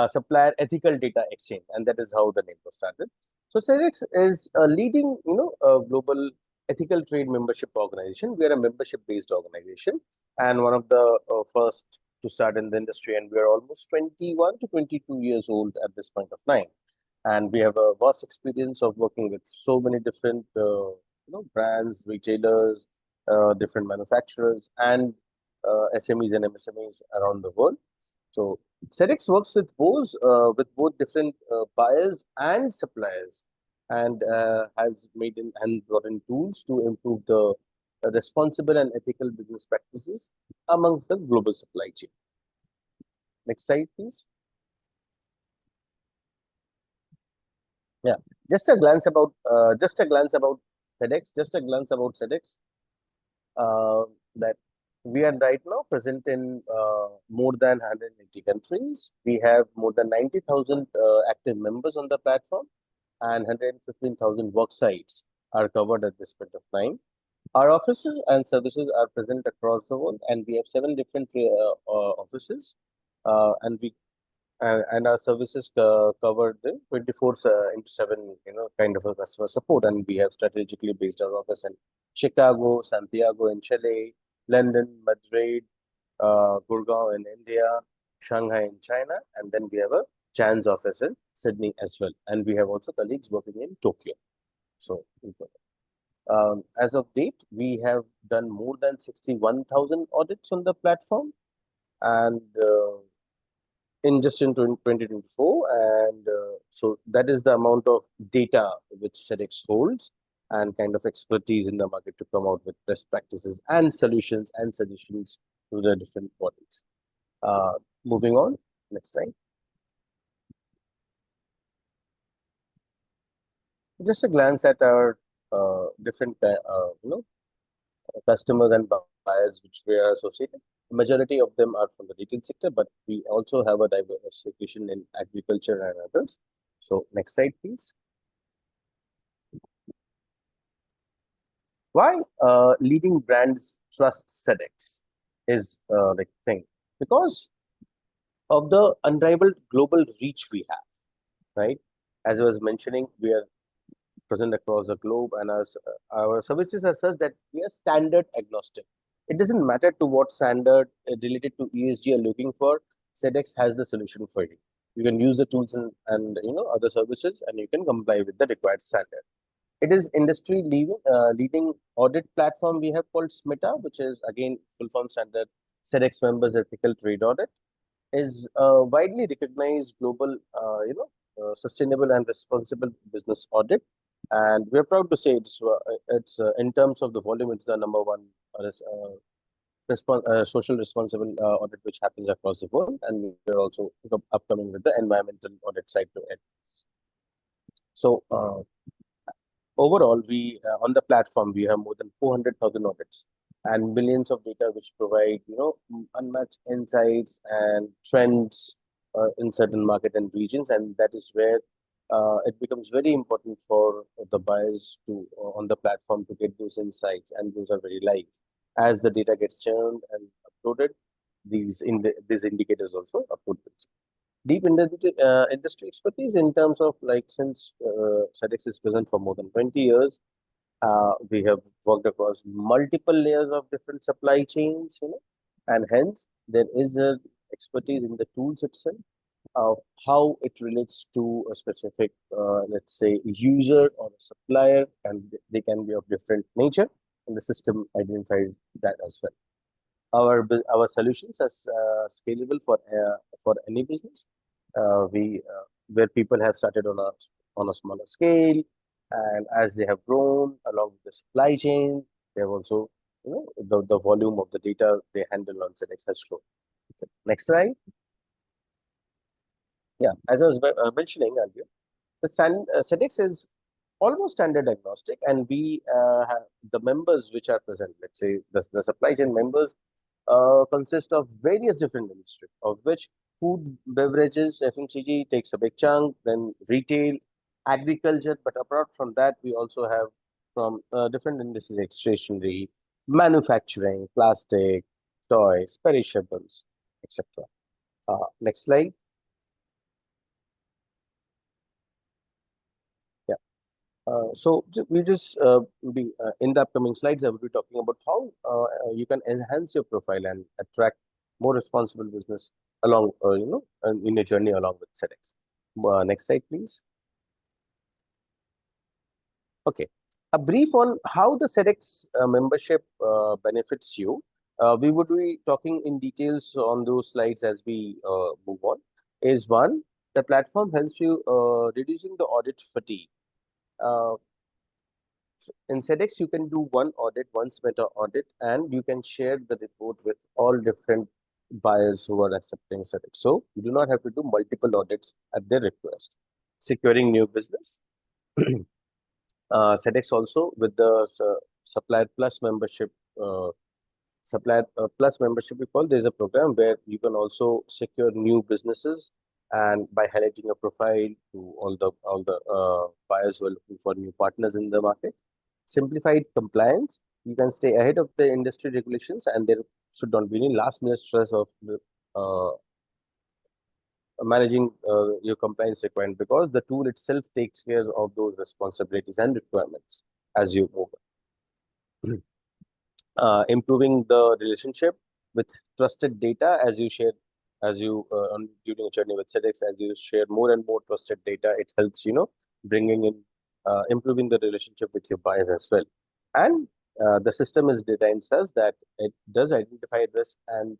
Supplier Ethical Data Exchange, and that is how the name was started. So Sedex is a leading, global ethical trade membership organization. We are a membership-based organization, and one of the first to start in the industry. And we are almost 21 to 22 years old at this point of time. And we have a vast experience of working with so many different, brands, retailers, different manufacturers, and SMEs and MSMEs around the world. So Sedex works with both different buyers and suppliers, and has made and brought in tools to improve the responsible and ethical business practices amongst the global supply chain. Next slide, please. Yeah, just a glance about Sedex, just a glance about Sedex. That we are right now present in more than 180 countries. We have more than 90,000 active members on the platform, and 115,000 work sites are covered at this point of time. Our offices and services are present across the world, and we have 7 different offices, and we and our services cover the 24 into 7, kind of a customer support. And we have strategically based our office in Chicago, Santiago in Chile, London, Madrid, Gurgaon in India, Shanghai in China, and then we have a Jan's office in Sydney as well. And we have also colleagues working in Tokyo. So, as of date, we have done more than 61,000 audits on the platform, and in 2024, and so that is the amount of data which Sedex holds, and kind of expertise in the market to come out with best practices and solutions and suggestions to the different bodies. Moving on, next slide. Just a glance at our different customers and buyers which we are associated. Majority of them are from the retail sector, but we also have a diversification in agriculture and others. So next slide, please. Why leading brands trust Sedex is the thing, because of the unrivaled global reach we have, right? As I was mentioning, we are present across the globe, and our services are such that we are standard agnostic. It doesn't matter to what standard related to ESG you're looking for, Sedex has the solution for you. You can use the tools and other services, and you can comply with the required standard. It is industry leading audit platform we have called SMITA, which is again full form standard Sedex members ethical trade audit, is widely recognized global sustainable and responsible business audit. And we're proud to say it's in terms of the volume, it's the number one social responsible audit which happens across the world. And we're also upcoming with the environmental audit side to it. So overall, we on the platform, we have more than 400,000 audits and millions of data which provide unmatched insights and trends in certain market and regions. And that is where it becomes very important for the buyers to on the platform to get those insights, and those are very live. As the data gets churned and uploaded, these indicators also uploaded. Deep industry expertise in terms of, like, since Sedex is present for more than 20 years, we have worked across multiple layers of different supply chains, and hence there is a expertise in the tools itself, of how it relates to a specific, let's say, user or a supplier, and they can be of different nature, and the system identifies that as well. Our solutions are scalable for any business. Where people have started on a smaller scale, and as they have grown along with the supply chain, they have also, the volume of the data they handle on Sedex has grown. Next slide. Yeah, as I was mentioning earlier, the Sedex is almost standard agnostic, and we have the members which are present. Let's say the supply chain members consist of various different industries, of which food, beverages, FMCG takes a big chunk, then retail, agriculture. But apart from that, we also have from different industries like stationery, manufacturing, plastic, toys, perishables, etc. Next slide. So we just be in the upcoming slides, I will be talking about how you can enhance your profile and attract more responsible business along, in a journey along with Sedex. Next slide, please. Okay, a brief on how the Sedex membership benefits you. We would be talking in details on those slides as we move on. Is one, the platform helps you reducing the audit fatigue. In Sedex, you can do one audit, one meta audit, and you can share the report with all different buyers who are accepting Sedex. So you do not have to do multiple audits at their request. Securing new business. Sedex also with the Supplier Plus membership, Supplier Plus membership we call, there's a program where you can also secure new businesses, and by highlighting a profile to all the buyers who are looking for new partners in the market. Simplified compliance, you can stay ahead of the industry regulations, and there should not be any last minute stress of uh, managing your compliance requirement, because the tool itself takes care of those responsibilities and requirements as you move on. Improving the relationship with trusted data, as you share, as you during a journey with Sedex, as you share more and more trusted data, it helps, bringing in, improving the relationship with your buyers as well. And the system is designed such that it does identify risk and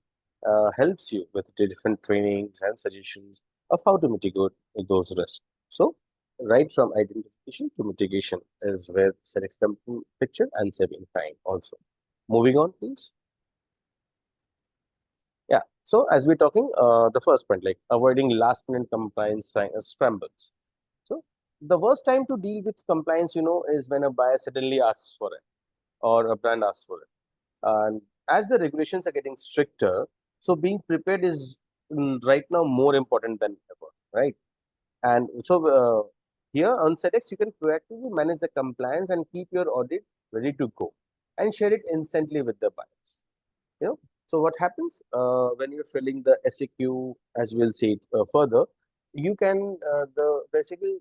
helps you with the different trainings and suggestions of how to mitigate those risks. So right from identification to mitigation is where Sedex comes to picture, and saving time also. Moving on, please. Yeah. So as we're talking, the first point, like avoiding last minute compliance scrambles. So the worst time to deal with compliance, is when a buyer suddenly asks for it or a brand asks for it. And as the regulations are getting stricter, so being prepared is right now more important than ever, right? And so here on Sedex, you can proactively manage the compliance and keep your audit ready to go and share it instantly with the buyers. So what happens when you're filling the SAQ, as we'll see it further, you can the SAQ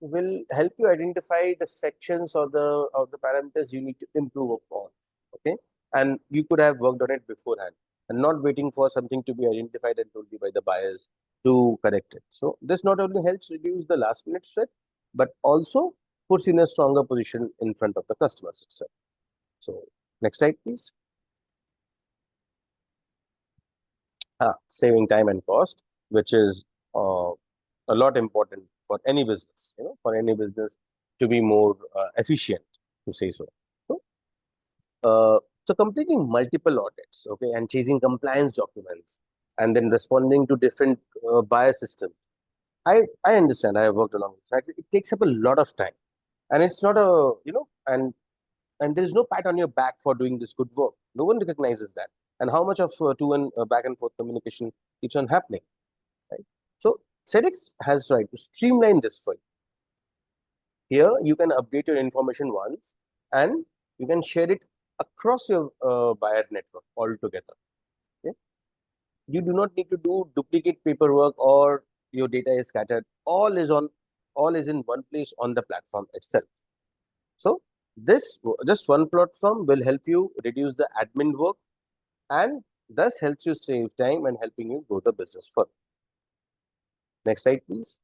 will help you identify the sections or the parameters you need to improve upon. Okay, and you could have worked on it beforehand and not waiting for something to be identified and told you by the buyers to correct it. So this not only helps reduce the last minute threat, but also puts you in a stronger position in front of the customers itself. So next slide, please. Saving time and cost, which is a lot important for any business, for any business to be more efficient, to say so. So completing multiple audits, okay, and chasing compliance documents, and then responding to different buyer systems. I understand. I have worked along with that. It takes up a lot of time, and it's not a and there is no pat on your back for doing this good work. No one recognizes that, and how much of to and back and forth communication keeps on happening, right? So Sedex has tried to streamline this for you. Here you can update your information once, and you can share it across your buyer network altogether. Okay? You do not need to do duplicate paperwork or your data is scattered. All is in one place on the platform itself. So this just one platform will help you reduce the admin work, and thus helps you save time and helping you grow the business further. Next slide, please.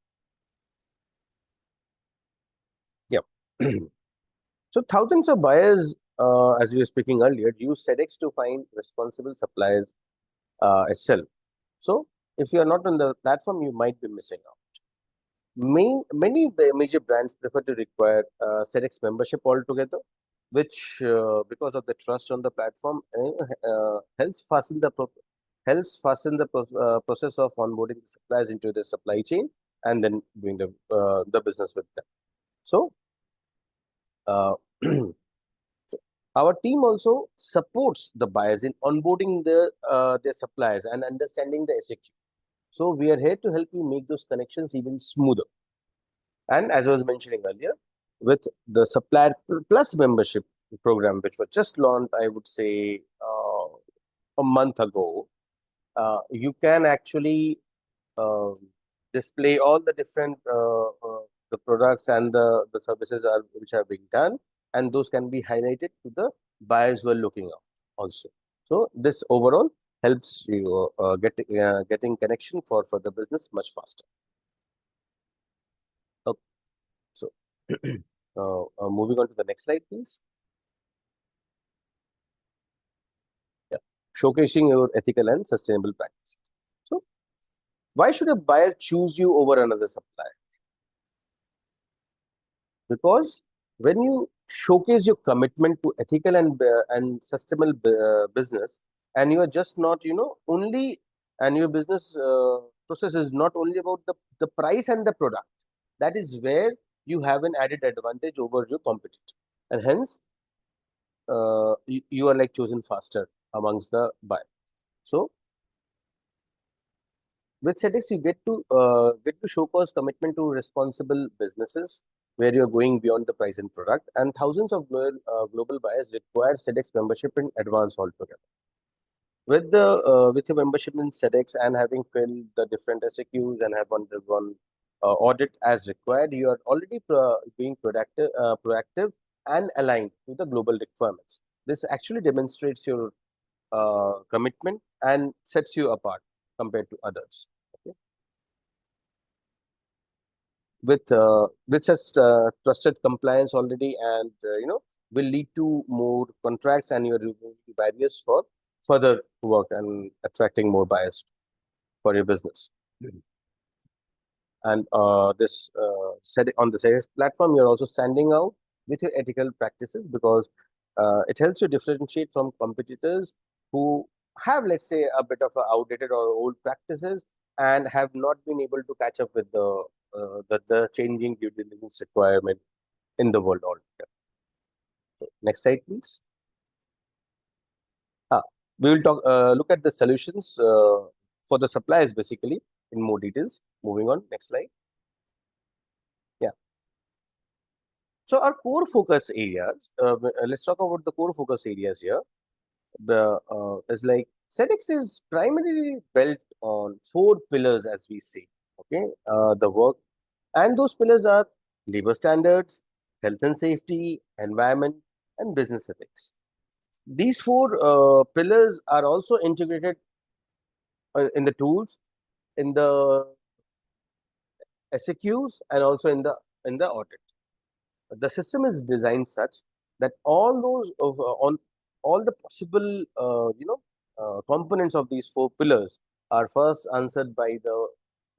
Yeah. So thousands of buyers, as we were speaking earlier, use Sedex to find responsible suppliers itself. So if you are not on the platform, you might be missing out. Many major brands prefer to require Sedex membership altogether, which because of the trust on the platform helps fasten the process of onboarding the suppliers into the supply chain and then doing the business with them. So uh, our team also supports the buyers in onboarding their suppliers and understanding the SAQ. So we are here to help you make those connections even smoother. And as I was mentioning earlier, with the Supplier Plus membership program, which was just launched, I would say a month ago, you can actually display all the different the products and the services which are being done, and those can be highlighted to the buyers who are looking out also. So this overall helps you getting connection for the business much faster. Okay. So moving on to the next slide, please. Yeah. Showcasing your ethical and sustainable practices. So why should a buyer choose you over another supplier? Because when you showcase your commitment to ethical and sustainable business, and you are just not only, and your business process is not only about the price and the product. That is where you have an added advantage over your competitor, and hence you are like chosen faster amongst the buyer. So with Sedex, you get to showcase commitment to responsible businesses, where you're going beyond the price and product, and thousands of global buyers require Sedex membership in advance altogether. With your membership in Sedex and having filled the different SAQs and have undergone audit as required, you are already being proactive and aligned to the global requirements. This actually demonstrates your commitment and sets you apart compared to others. Okay. With such trusted compliance already, and will lead to more contracts, and you're removing barriers for further work and attracting more buyers for your business. And this on the sales platform, you're also standing out with your ethical practices, because it helps you differentiate from competitors who have, let's say, a bit of outdated or old practices and have not been able to catch up with the changing due diligence requirement in the world altogether. So, next slide, please. We will look at the solutions for the suppliers basically in more details. Moving on, next slide. Yeah. So our core focus areas, let's talk about the core focus areas here. The is like Sedex is primarily built on 4 pillars, as we say. Okay, the work, and those pillars are labor standards, health and safety, environment, and business ethics. These 4 pillars are also integrated in the tools, in the SAQs, and also in the audit. The system is designed such that all those on all the possible components of these 4 pillars are first answered by the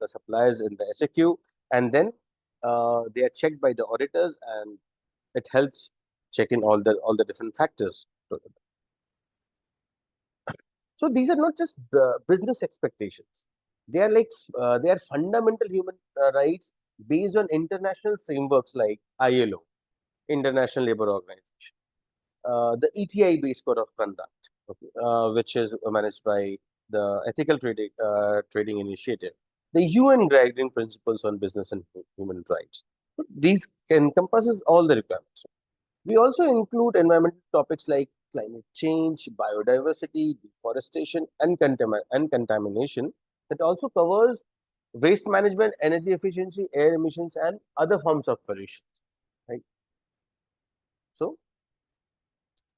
suppliers in the SAQ, and then they are checked by the auditors, and it helps check in all the different factors. So these are not just business expectations; they are like they are fundamental human rights based on international frameworks like ILO, International Labour Organization, the ETI-based code of conduct, okay, which is managed by the Ethical Trading Initiative, the UN Guiding Principles on Business and Human Rights. These encompasses all the requirements. We also include environmental topics like climate change, biodiversity, deforestation, and contamination. That also covers waste management, energy efficiency, air emissions, and other forms of pollution. Right. So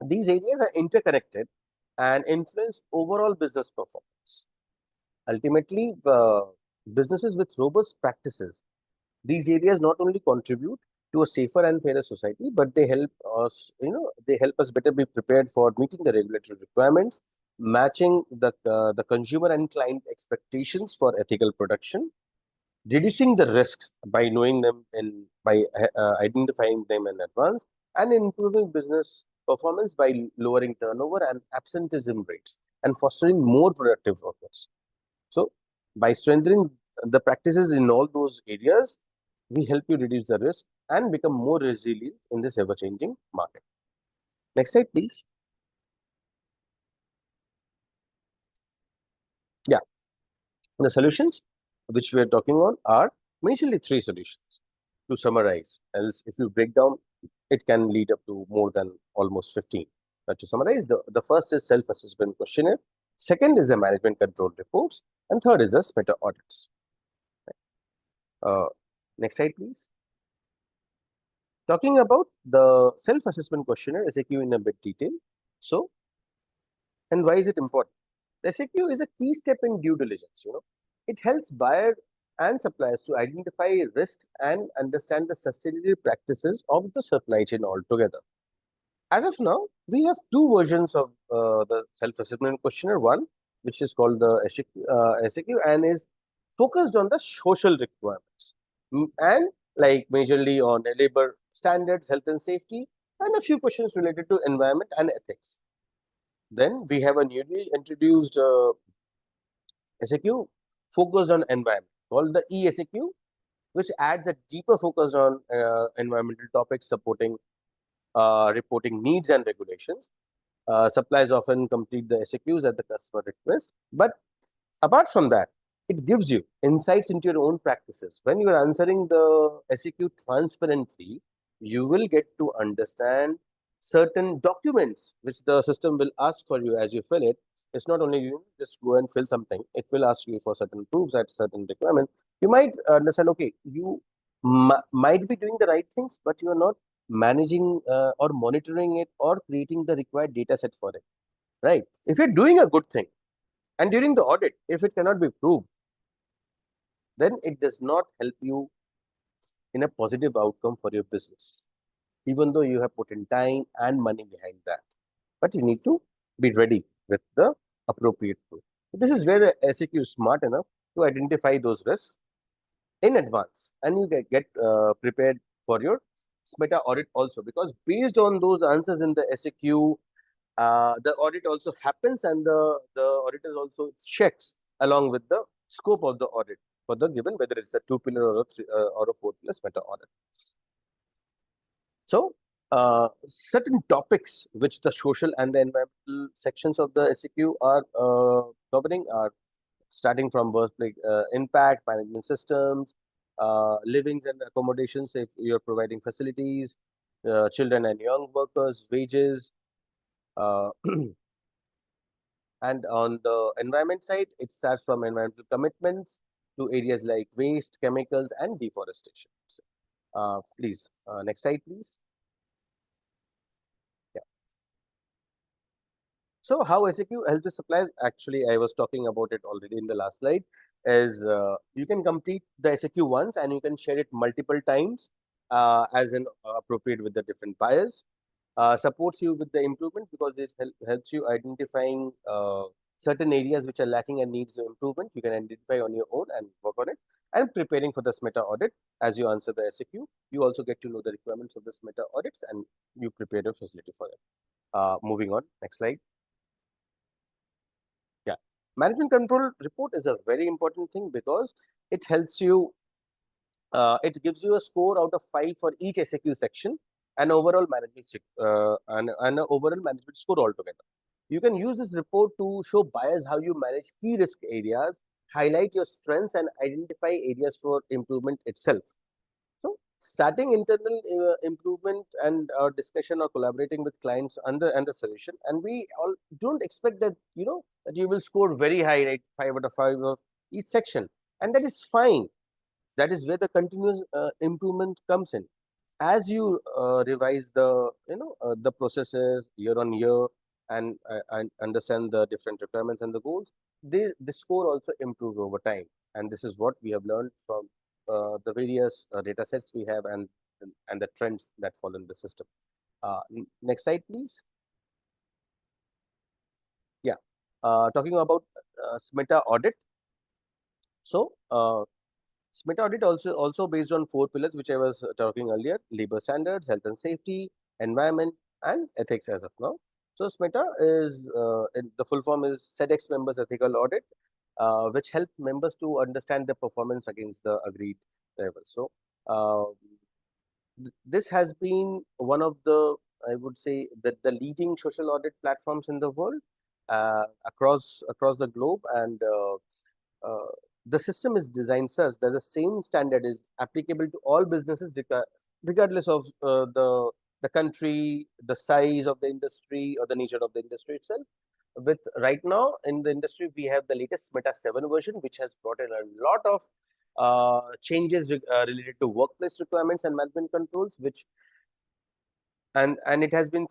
these areas are interconnected and influence overall business performance. Ultimately, businesses with robust practices, these areas not only contribute to a safer and fairer society, but they help us, they help us better be prepared for meeting the regulatory requirements, matching the consumer and client expectations for ethical production, reducing the risks by knowing them and by identifying them in advance, and improving business performance by lowering turnover and absenteeism rates and fostering more productive workers. So, by strengthening the practices in all those areas, we help you reduce the risk and become more resilient in this ever-changing market. Next slide, please. Yeah, the solutions which we are talking on are majorly 3 solutions. To summarize, else if you break down, it can lead up to more than almost 15. But to summarize, the first is self-assessment questionnaire, second is the management control reports, and third is the SMETA audits. Next slide, please. Talking about the self-assessment questionnaire SAQ in a bit detail. So, and why is it important? The SAQ is a key step in due diligence. It helps buyer and suppliers to identify risks and understand the sustainability practices of the supply chain altogether. As of now, we have 2 versions of the self-assessment questionnaire. One, which is called the SAQ, and is focused on the social requirements and like majorly on labor standards, health and safety, and a few questions related to environment and ethics. Then we have a newly introduced SAQ focused on environment called the ESAQ, which adds a deeper focus on environmental topics, supporting reporting needs and regulations. Suppliers often complete the SAQs at the customer request, but apart from that, it gives you insights into your own practices. When you are answering the SAQ transparently, you will get to understand certain documents which the system will ask for you as you fill it. It's not only you just go and fill something, it will ask you for certain proofs at certain requirements. You might understand, okay, you might be doing the right things, but you are not managing or monitoring it or creating the required data set for it, right? If you're doing a good thing, and during the audit, if it cannot be proved, then it does not help you in a positive outcome for your business, even though you have put in time and money behind that. But you need to be ready with the appropriate proof. This is where the SAQ is smart enough to identify those risks in advance, and you get prepared for your SMETA audit also, because based on those answers in the SAQ, the audit also happens, and the auditor also checks along with the scope of the audit for the given, whether it's a 2-pillar or a 4-pillar SMETA audit. So certain topics which the social and the environmental sections of the SAQ are covering are starting from workplace impact, management systems, livings and accommodations if you're providing facilities, children and young workers, wages, and on the environment side, it starts from environmental commitments to areas like waste, chemicals, and deforestation. Please, next slide, please. Yeah. So how SAQ helps the suppliers? Actually, I was talking about it already in the last slide. Is you can complete the SAQ once and you can share it multiple times as an appropriate with the different buyers. Supports you with the improvement because it helps you identifying certain areas which are lacking and needs improvement. You can identify on your own and work on it. And preparing for the SMETA audit, as you answer the SAQ, you also get to know the requirements of the SMETA audits and you prepare a facility for it. Moving on, next slide. Yeah, management control report is a very important thing because it helps you. It gives you a score out of 5 for each SAQ section and overall management and overall management score altogether. You can use this report to show buyers how you manage key risk areas, highlight your strengths, and identify areas for improvement itself. So, starting internal improvement and discussion or collaborating with clients under the solution, and we all don't expect that that you will score very high, right? 5 out of 5 of each section, and that is fine. That is where the continuous improvement comes in. As you revise the the processes year on year and understand the different requirements and the goals, the score also improves over time. And this is what we have learned from the various data sets we have and the trends that fall in the system. Next slide, please. Yeah, talking about SMETA audit. So SMETA audit also based on 4 pillars, which I was talking earlier: labor standards, health and safety, environment, and ethics as of now. So SMETA is the full form is Sedex members ethical audit, which help members to understand the performance against the agreed levels. So this has been one of the, I would say, that the leading social audit platforms in the world across the globe, and the system is designed such that the same standard is applicable to all businesses regardless of the country, the size of the industry, or the nature of the industry itself. With right now in the industry, we have the latest SMETA 7 version, which has brought in a lot of changes related to workplace requirements and management controls, which and it has been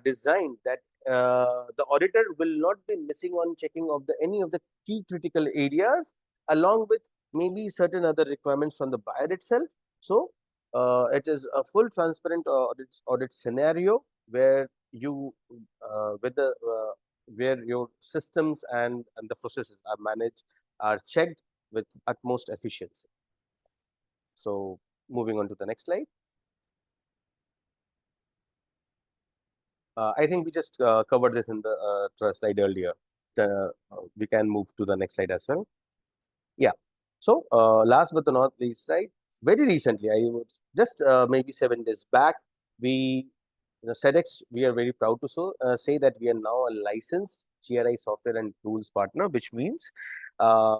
designed that the auditor will not be missing on checking of any of the key critical areas, along with maybe certain other requirements from the buyer itself. So it is a full transparent audit scenario where you where your systems and the processes are managed, are checked with utmost efficiency. So moving on to the next slide. I think we just covered this in the slide earlier. We can move to the next slide as well. Yeah. So last but not least, right? Very recently, I would just maybe 7 days back, we, Sedex, we are very proud to say that we are now a licensed GRI software and tools partner, which means uh,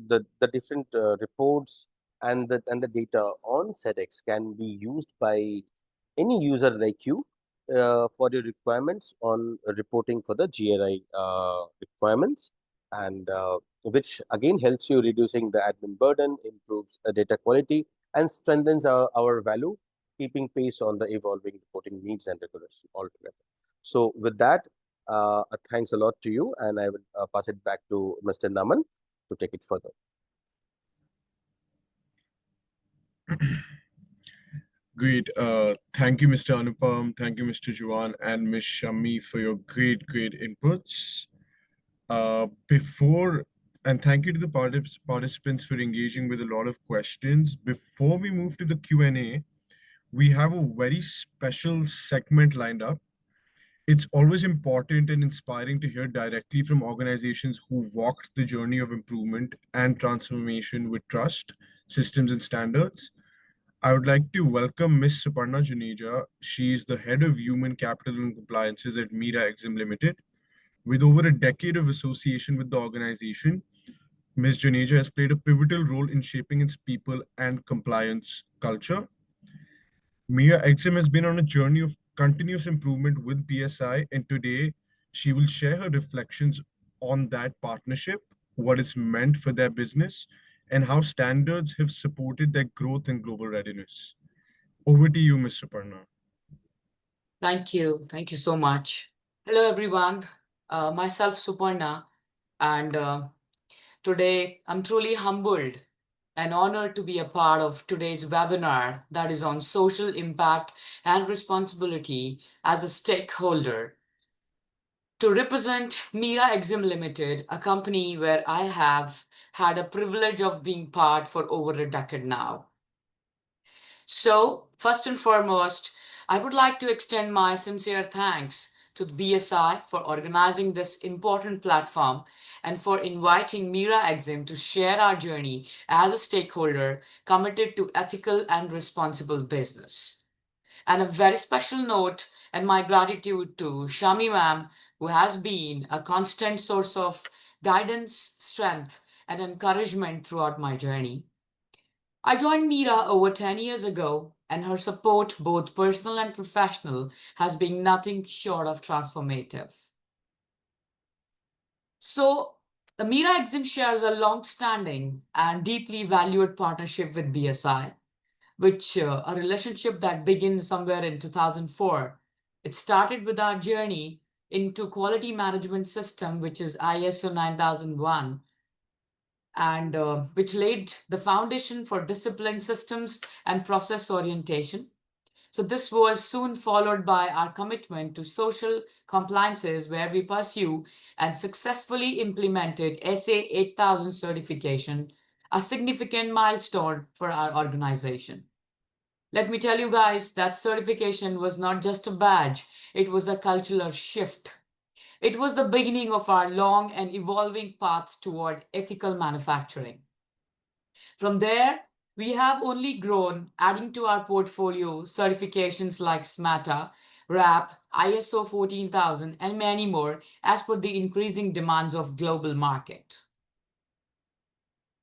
the different reports and the data on Sedex can be used by any user like you for your requirements on reporting for the GRI requirements, and which again helps you reducing the admin burden, improves data quality, and strengthens our value, keeping pace on the evolving reporting needs and regulation altogether. So with that, thanks a lot to you, and I will pass it back to Mr. Naman to take it further. Great. Thank you, Mr. Anupam. Thank you, Mr. Juan and Ms. Shammi for your great inputs. And thank you to the participants for engaging with a lot of questions. Before we move to the Q&A, we have a very special segment lined up. It's always important and inspiring to hear directly from organizations who walked the journey of improvement and transformation with trust, systems, and standards. I would like to welcome Ms. Suparna Juneja. She is the head of human capital and compliances at Mira Exim Limited. With over a decade of association with the organization, Ms. Juneja has played a pivotal role in shaping its people and compliance culture. Mira Exim has been on a journey of continuous improvement with BSI, and today she will share her reflections on that partnership, what it's meant for their business, and how standards have supported their growth and global readiness. Over to you, Ms. Suparna. Thank you. Thank you so much. Hello, everyone. Myself, Suparna, and today I'm truly humbled and honored to be a part of today's webinar that is on social impact and responsibility as a stakeholder. To represent Mira Exim Limited, a company where I have had a privilege of being part for over a decade now. So, first and foremost, I would like to extend my sincere thanks to the BSI for organizing this important platform and for inviting Mira Exim to share our journey as a stakeholder committed to ethical and responsible business. And a very special note and my gratitude to Shammi ma'am, who has been a constant source of guidance, strength, and encouragement throughout my journey. I joined Mira over 10 years ago, and her support, both personal and professional, has been nothing short of transformative. So, the Mira Exim shares a long-standing and deeply valued partnership with BSI, which a relationship that began somewhere in 2004. It started with our journey into quality management system, which is ISO 9001, and which laid the foundation for discipline systems and process orientation. So this was soon followed by our commitment to social compliances, where we pursue and successfully implemented SA 8000 certification, a significant milestone for our organization. Let me tell you guys, that certification was not just a badge, it was a cultural shift. It was the beginning of our long and evolving path toward ethical manufacturing. From there, we have only grown, adding to our portfolio certifications like SMATA, RAP, ISO 14000, and many more as per the increasing demands of global market.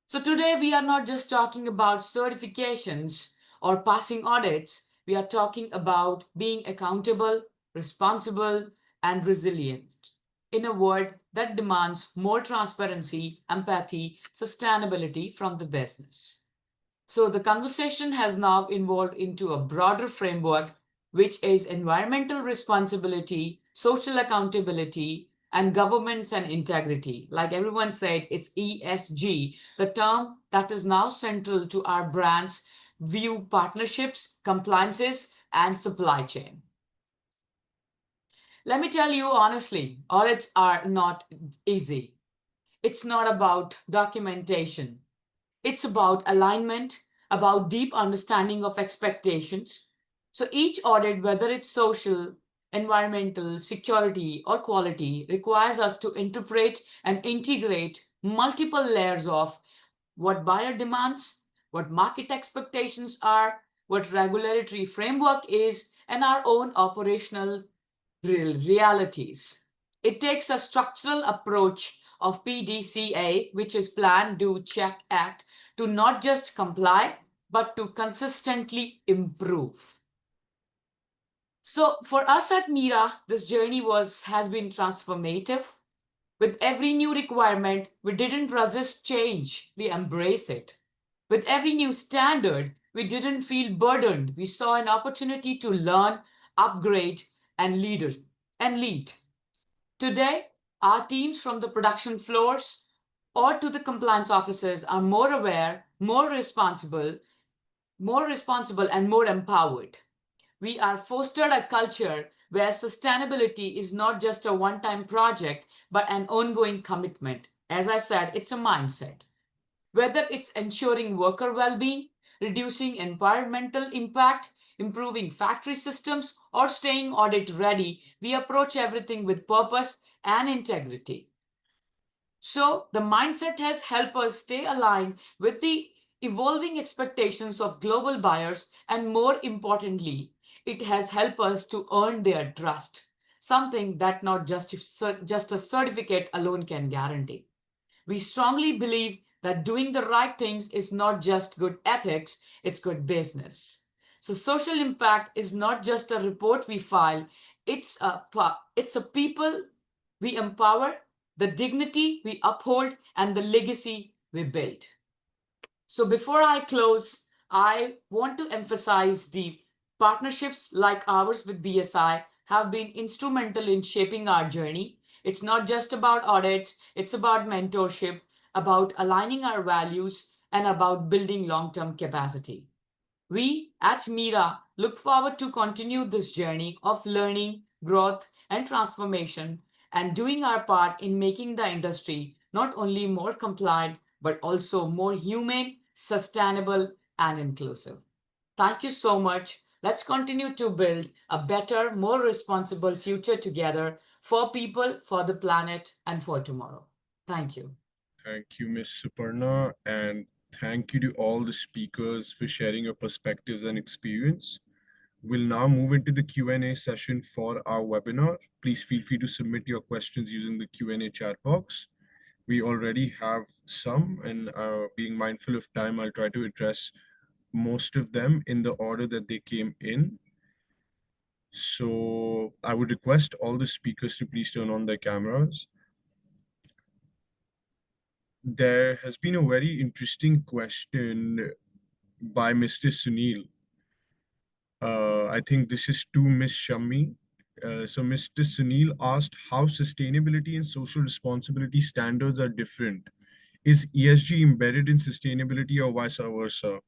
So today we are not just talking about certifications or passing audits, we are talking about being accountable, responsible, and resilient in a world that demands more transparency, empathy, sustainability from the business. So the conversation has now evolved into a broader framework, which is environmental responsibility, social accountability, and governance and integrity. Like everyone said, it's ESG, the term that is now central to our brand's view, partnerships, compliances, and supply chain. Let me tell you honestly, audits are not easy. It's not about documentation. It's about alignment, about deep understanding of expectations. So each audit, whether it's social, environmental, security, or quality, requires us to interpret and integrate multiple layers of what buyer demands, what market expectations are, what regulatory framework is, and our own operational realities. It takes a structural approach of PDCA, which is Plan, Do, Check, Act, to not just comply, but to consistently improve. So for us at Mira, this journey has been transformative. With every new requirement, we didn't resist change, we embrace it. With every new standard, we didn't feel burdened. We saw an opportunity to learn, upgrade, and lead. Today, our teams from the production floors or to the compliance officers are more aware, more responsible, and more empowered. We are fostered a culture where sustainability is not just a one-time project, but an ongoing commitment. As I said, it's a mindset. Whether it's ensuring worker well-being, reducing environmental impact, improving factory systems, or staying audit ready, we approach everything with purpose and integrity. So the mindset has helped us stay aligned with the evolving expectations of global buyers, and more importantly, it has helped us to earn their trust, something that not just a certificate alone can guarantee. We strongly believe that doing the right things is not just good ethics, it's good business. So social impact is not just a report we file, it's a people we empower, the dignity we uphold, and the legacy we build. So before I close, I want to emphasize the partnerships like ours with BSI have been instrumental in shaping our journey. It's not just about audits, it's about mentorship, about aligning our values, and about building long-term capacity. We at Mira look forward to continue this journey of learning, growth, and transformation, and doing our part in making the industry not only more compliant, but also more humane, sustainable, and inclusive. Thank you so much. Let's continue to build a better, more responsible future together for people, for the planet, and for tomorrow. Thank you. Thank you, Ms. Suparna, and thank you to all the speakers for sharing your perspectives and experience. We'll now move into the Q&A session for our webinar. Please feel free to submit your questions using the Q&A chat box. We already have some, and being mindful of time, I'll try to address most of them in the order that they came in. So I would request all the speakers to please turn on their cameras. There has been a very interesting question by Mr. Sunil. I think this is to Ms. Shammi. So Mr. Sunil asked how sustainability and social responsibility standards are different. Is ESG embedded in sustainability or vice versa?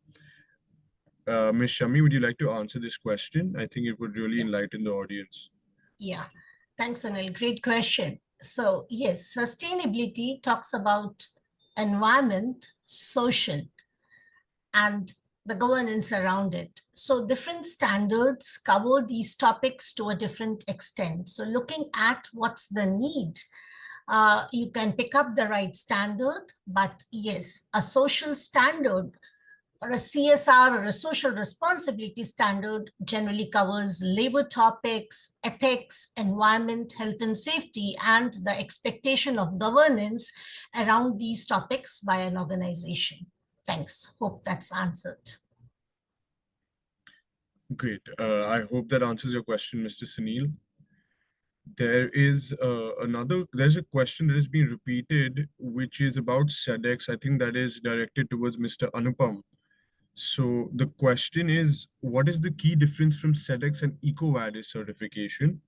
Ms. Shammi, would you like to answer this question? I think it would really enlighten the audience. Yeah, thanks, Sunil. Great question. So yes, sustainability talks about environment, social, and the governance around it. So different standards cover these topics to a different extent. So looking at what's the need, you can pick up the right standard, but yes, a social standard or a CSR or a social responsibility standard generally covers labor topics, ethics, environment, health and safety, and the expectation of governance around these topics by an organization. Thanks. Hope that's answered. Great. I hope that answers your question, Mr. Sunil. There is there's a question that has been repeated, which is about Sedex. I think that is directed towards Mr. Anupam. So the question is, what is the key difference from Sedex and EcoVadis certification?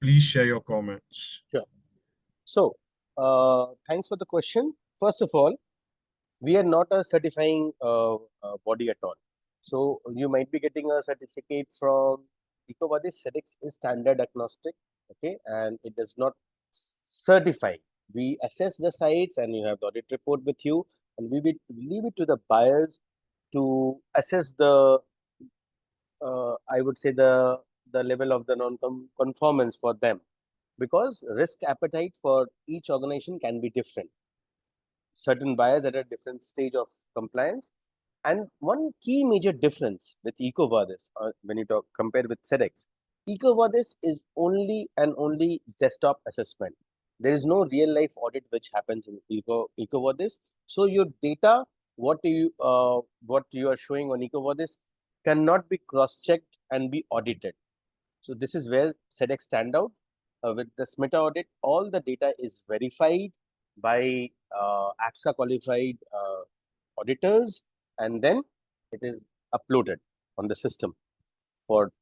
Please share your comments. Sure. So, thanks for the question. First of all, we are not a certifying body at all. So, you might be getting a certificate from EcoVadis. Sedex is standard agnostic, okay, and it does not certify. We assess the sites, and you have the audit report with you, and we leave it to the buyers to assess the, I would say the level of the non-conformance for them, because risk appetite for each organization can be different. certain buyers at a different stage of compliance. And one key major difference with EcoVadis, when you compare with Sedex, EcoVadis is only and only desktop assessment. There is no real life audit which happens in EcoVadis. So your data, what you are showing on EcoVadis cannot be cross-checked and be audited. So this is where Sedex stand out. With the SMETA audit, all the data is verified by APSA qualified auditors, and then it is uploaded on the system for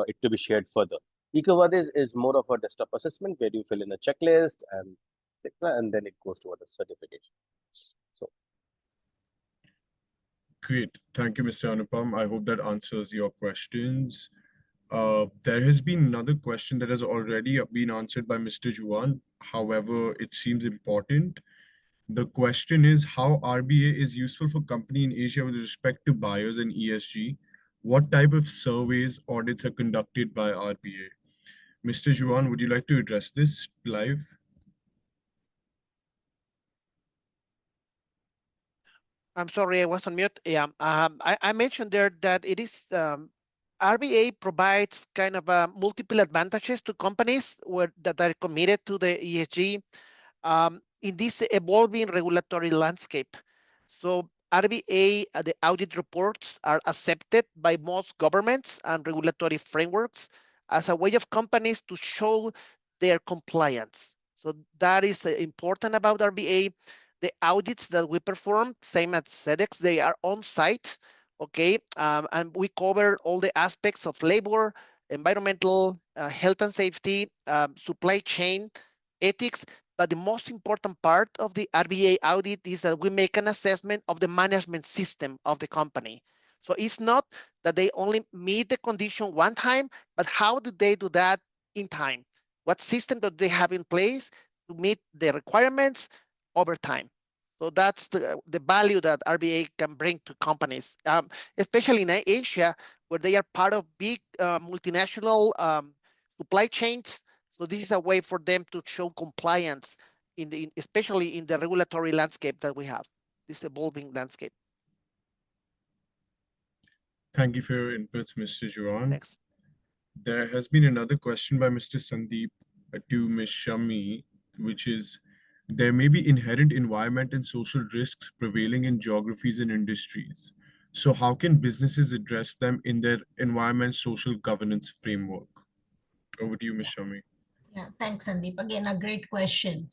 it to be shared further. EcoVadis is more of a desktop assessment where you fill in a checklist and then it goes toward a certification. So Great. Thank you, Mr. Anupam. I hope that answers your questions. There has been another question that has already been answered by Mr. Juan. However, it seems important. The question is how RBA is useful for company in Asia with respect to buyers and ESG. What type of surveys, audits are conducted by RBA? Mr. Juan, would you like to address this live? I'm sorry, I was on mute. Yeah, I mentioned there that it is RBA provides kind of multiple advantages to companies that are committed to the ESG in this evolving regulatory landscape. So RBA, the audit reports are accepted by most governments and regulatory frameworks as a way of companies to show their compliance. So that is important about RBA. The audits that we perform, same as Sedex, they are on site, okay? And we cover all the aspects of labor, environmental, health and safety, supply chain, ethics. But the most important part of the RBA audit is that we make an assessment of the management system of the company. So it's not that they only meet the condition one time, but how do they do that in time? What system do they have in place to meet the requirements over time? So that's the value that RBA can bring to companies, especially in Asia, where they are part of big multinational supply chains. So this is a way for them to show compliance especially in the regulatory landscape that we have, this evolving landscape. Thank you for your inputs, Mr. Juan. Thanks. There has been another question by Mr. Sandeep to Ms. Shammi, which is, there may be inherent environment and social risks prevailing in geographies and industries. So how can businesses address them in their environment social governance framework? Over to you, Ms. Shammi. Yeah, thanks, Sandeep. Again, a great question.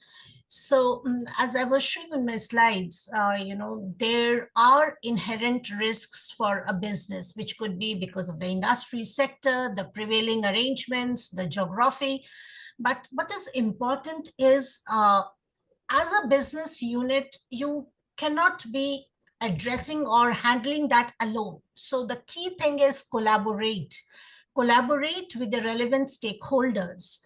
So as I was showing on my slides, there are inherent risks for a business, which could be because of the industry sector, the prevailing arrangements, the geography. But what is important is as a business unit, you cannot be addressing or handling that alone. So the key thing is collaborate with the relevant stakeholders.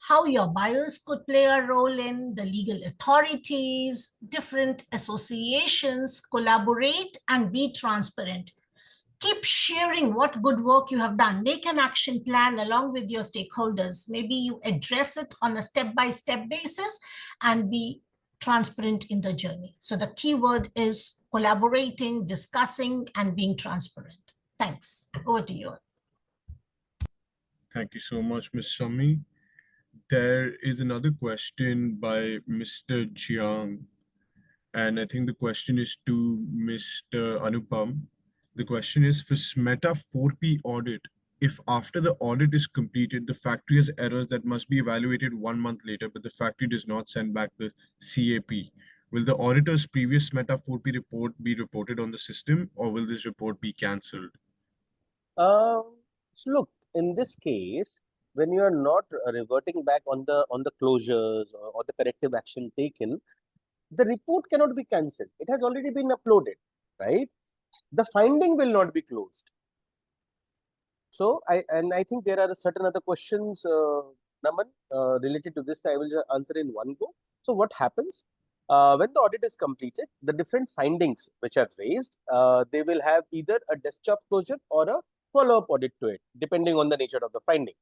How your buyers could play a role in the legal authorities, different associations, collaborate and be transparent. Keep sharing what good work you have done. Make an action plan along with your stakeholders. Maybe you address it on a step-by-step basis and be transparent in the journey. So the key word is collaborating, discussing, and being transparent. Thanks. Over to you. Thank you so much, Ms. Shammi. There is another question by Mr. Jiang, and I think the question is to Mr. Anupam. The question is, for SMETA 4P audit, if after the audit is completed, the factory has errors that must be evaluated 1 month later, but the factory does not send back the CAP, will the auditor's previous SMETA 4P report be reported on the system, or will this report be cancelled? So look, in this case, when you are not reverting back on the closures or the corrective action taken, the report cannot be cancelled. It has already been uploaded, right? The finding will not be closed. So I think there are certain other questions, Naman, related to this. I will just answer in one go. So what happens when the audit is completed? The different findings which are raised, they will have either a desktop closure or a follow-up audit to it, depending on the nature of the finding.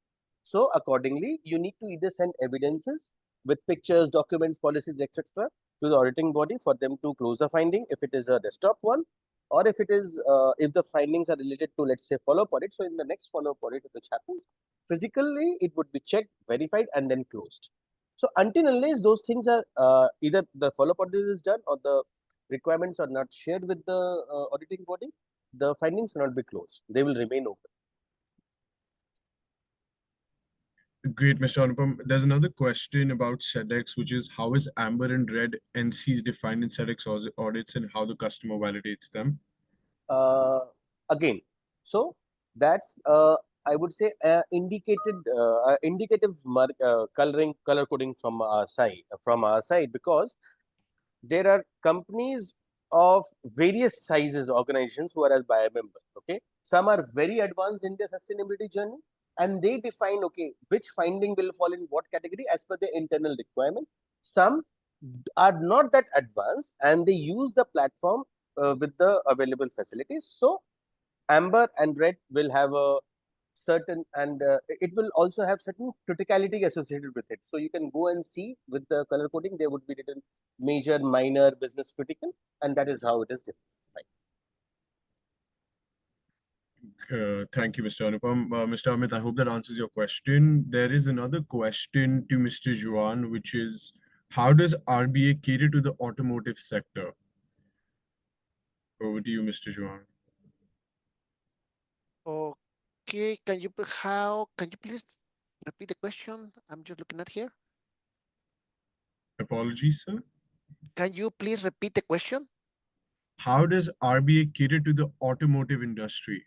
So accordingly, you need to either send evidences with pictures, documents, policies, etc., to the auditing body for them to close the finding if it is a desktop one, or if it is if the findings are related to, let's say, follow-up audit. So in the next follow-up audit which happens, physically it would be checked, verified, and then closed. So until unless those things are either the follow-up audit is done or the requirements are not shared with the auditing body, the findings will not be closed. They will remain open. Great, Mr. Anupam. There's another question about Sedex, which is how is amber and red NCs defined in Sedex audits and how the customer validates them? Again, so that's I would say indicative color coding from our side, because there are companies of various sizes, organizations who are as buyer members. Okay, some are very advanced in their sustainability journey, and they define, okay, which finding will fall in what category as per their internal requirement. Some are not that advanced, and they use the platform with the available facilities. So amber and red will have a certain, and it will also have certain criticality associated with it. So you can go and see with the color coding, there would be written major, minor, business critical, and that is how it is defined. Thank you, Mr. Anupam. Mr. Amit, I hope that answers your question. There is another question to Mr. Juan, which is how does RBA cater to the automotive sector? Over to you, Mr. Juan. Okay, can you please repeat the question? I'm just looking at here. Apologies, sir. Can you please repeat the question? How does RBA cater to the automotive industry?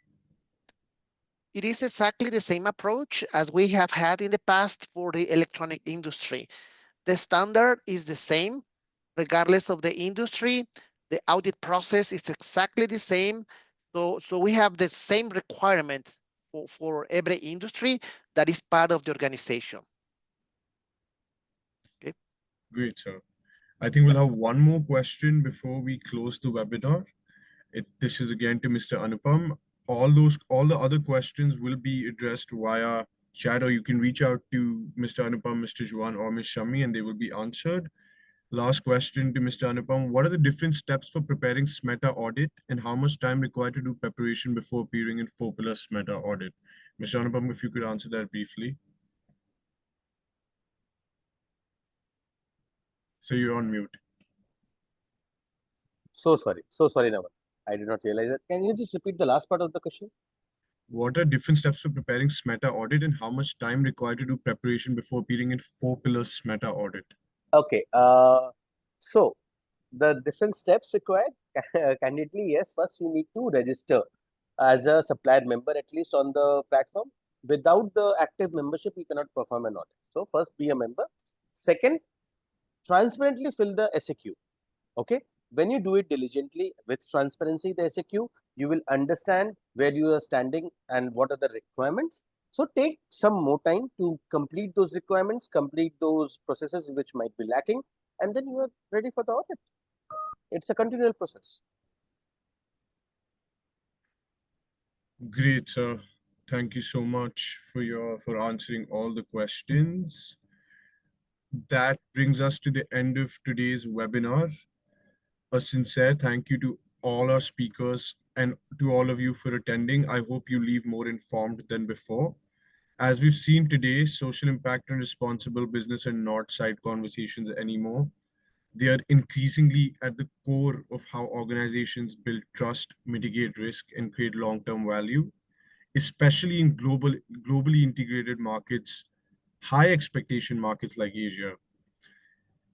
It is exactly the same approach as we have had in the past for the electronic industry. The standard is the same, regardless of the industry. The audit process is exactly the same. So we have the same requirement for every industry that is part of the organization. Okay. Great, sir. I think we'll have one more question before we close the webinar. This is again to Mr. Anupam. All the other questions will be addressed via chat, or you can reach out to Mr. Anupam, Mr. Juan, or Ms. Shammi, and they will be answered. Last question to Mr. Anupam. What are the different steps for preparing SMETA audit and how much time required to do preparation before appearing in 4-pillar SMETA audit? Mr. Anupam, if you could answer that briefly. So you're on mute. So sorry, Naman. I did not realize that. Can you just repeat the last part of the question? What are different steps for preparing SMETA audit and how much time required to do preparation before appearing in 4-pillar SMETA audit? Okay. So the different steps required, candidly, yes. First, you need to register as a supplier member, at least on the platform. Without the active membership, you cannot perform an audit. So first, be a member. Second, transparently fill the SAQ. Okay. When you do it diligently with transparency, the SAQ, you will understand where you are standing and what are the requirements. So take some more time to complete those requirements, complete those processes which might be lacking, and then you are ready for the audit. It's a continual process. Great, sir. Thank you so much for answering all the questions. That brings us to the end of today's webinar. A sincere thank you to all our speakers and to all of you for attending. I hope you leave more informed than before. As we've seen today, social impact and responsible business are not side conversations anymore. They are increasingly at the core of how organizations build trust, mitigate risk, and create long-term value, especially in globally integrated markets, high expectation markets like Asia.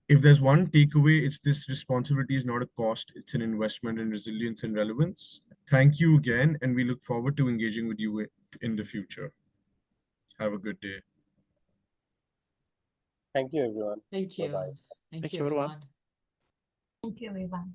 If there's one takeaway, it's this: responsibility is not a cost, it's an investment in resilience and relevance. Thank you again, and we look forward to engaging with you in the future. Have a good day. Thank you, everyone. Thank you. Bye-bye. Thank Thank you, you, everyone. everyone. Thank you, everyone.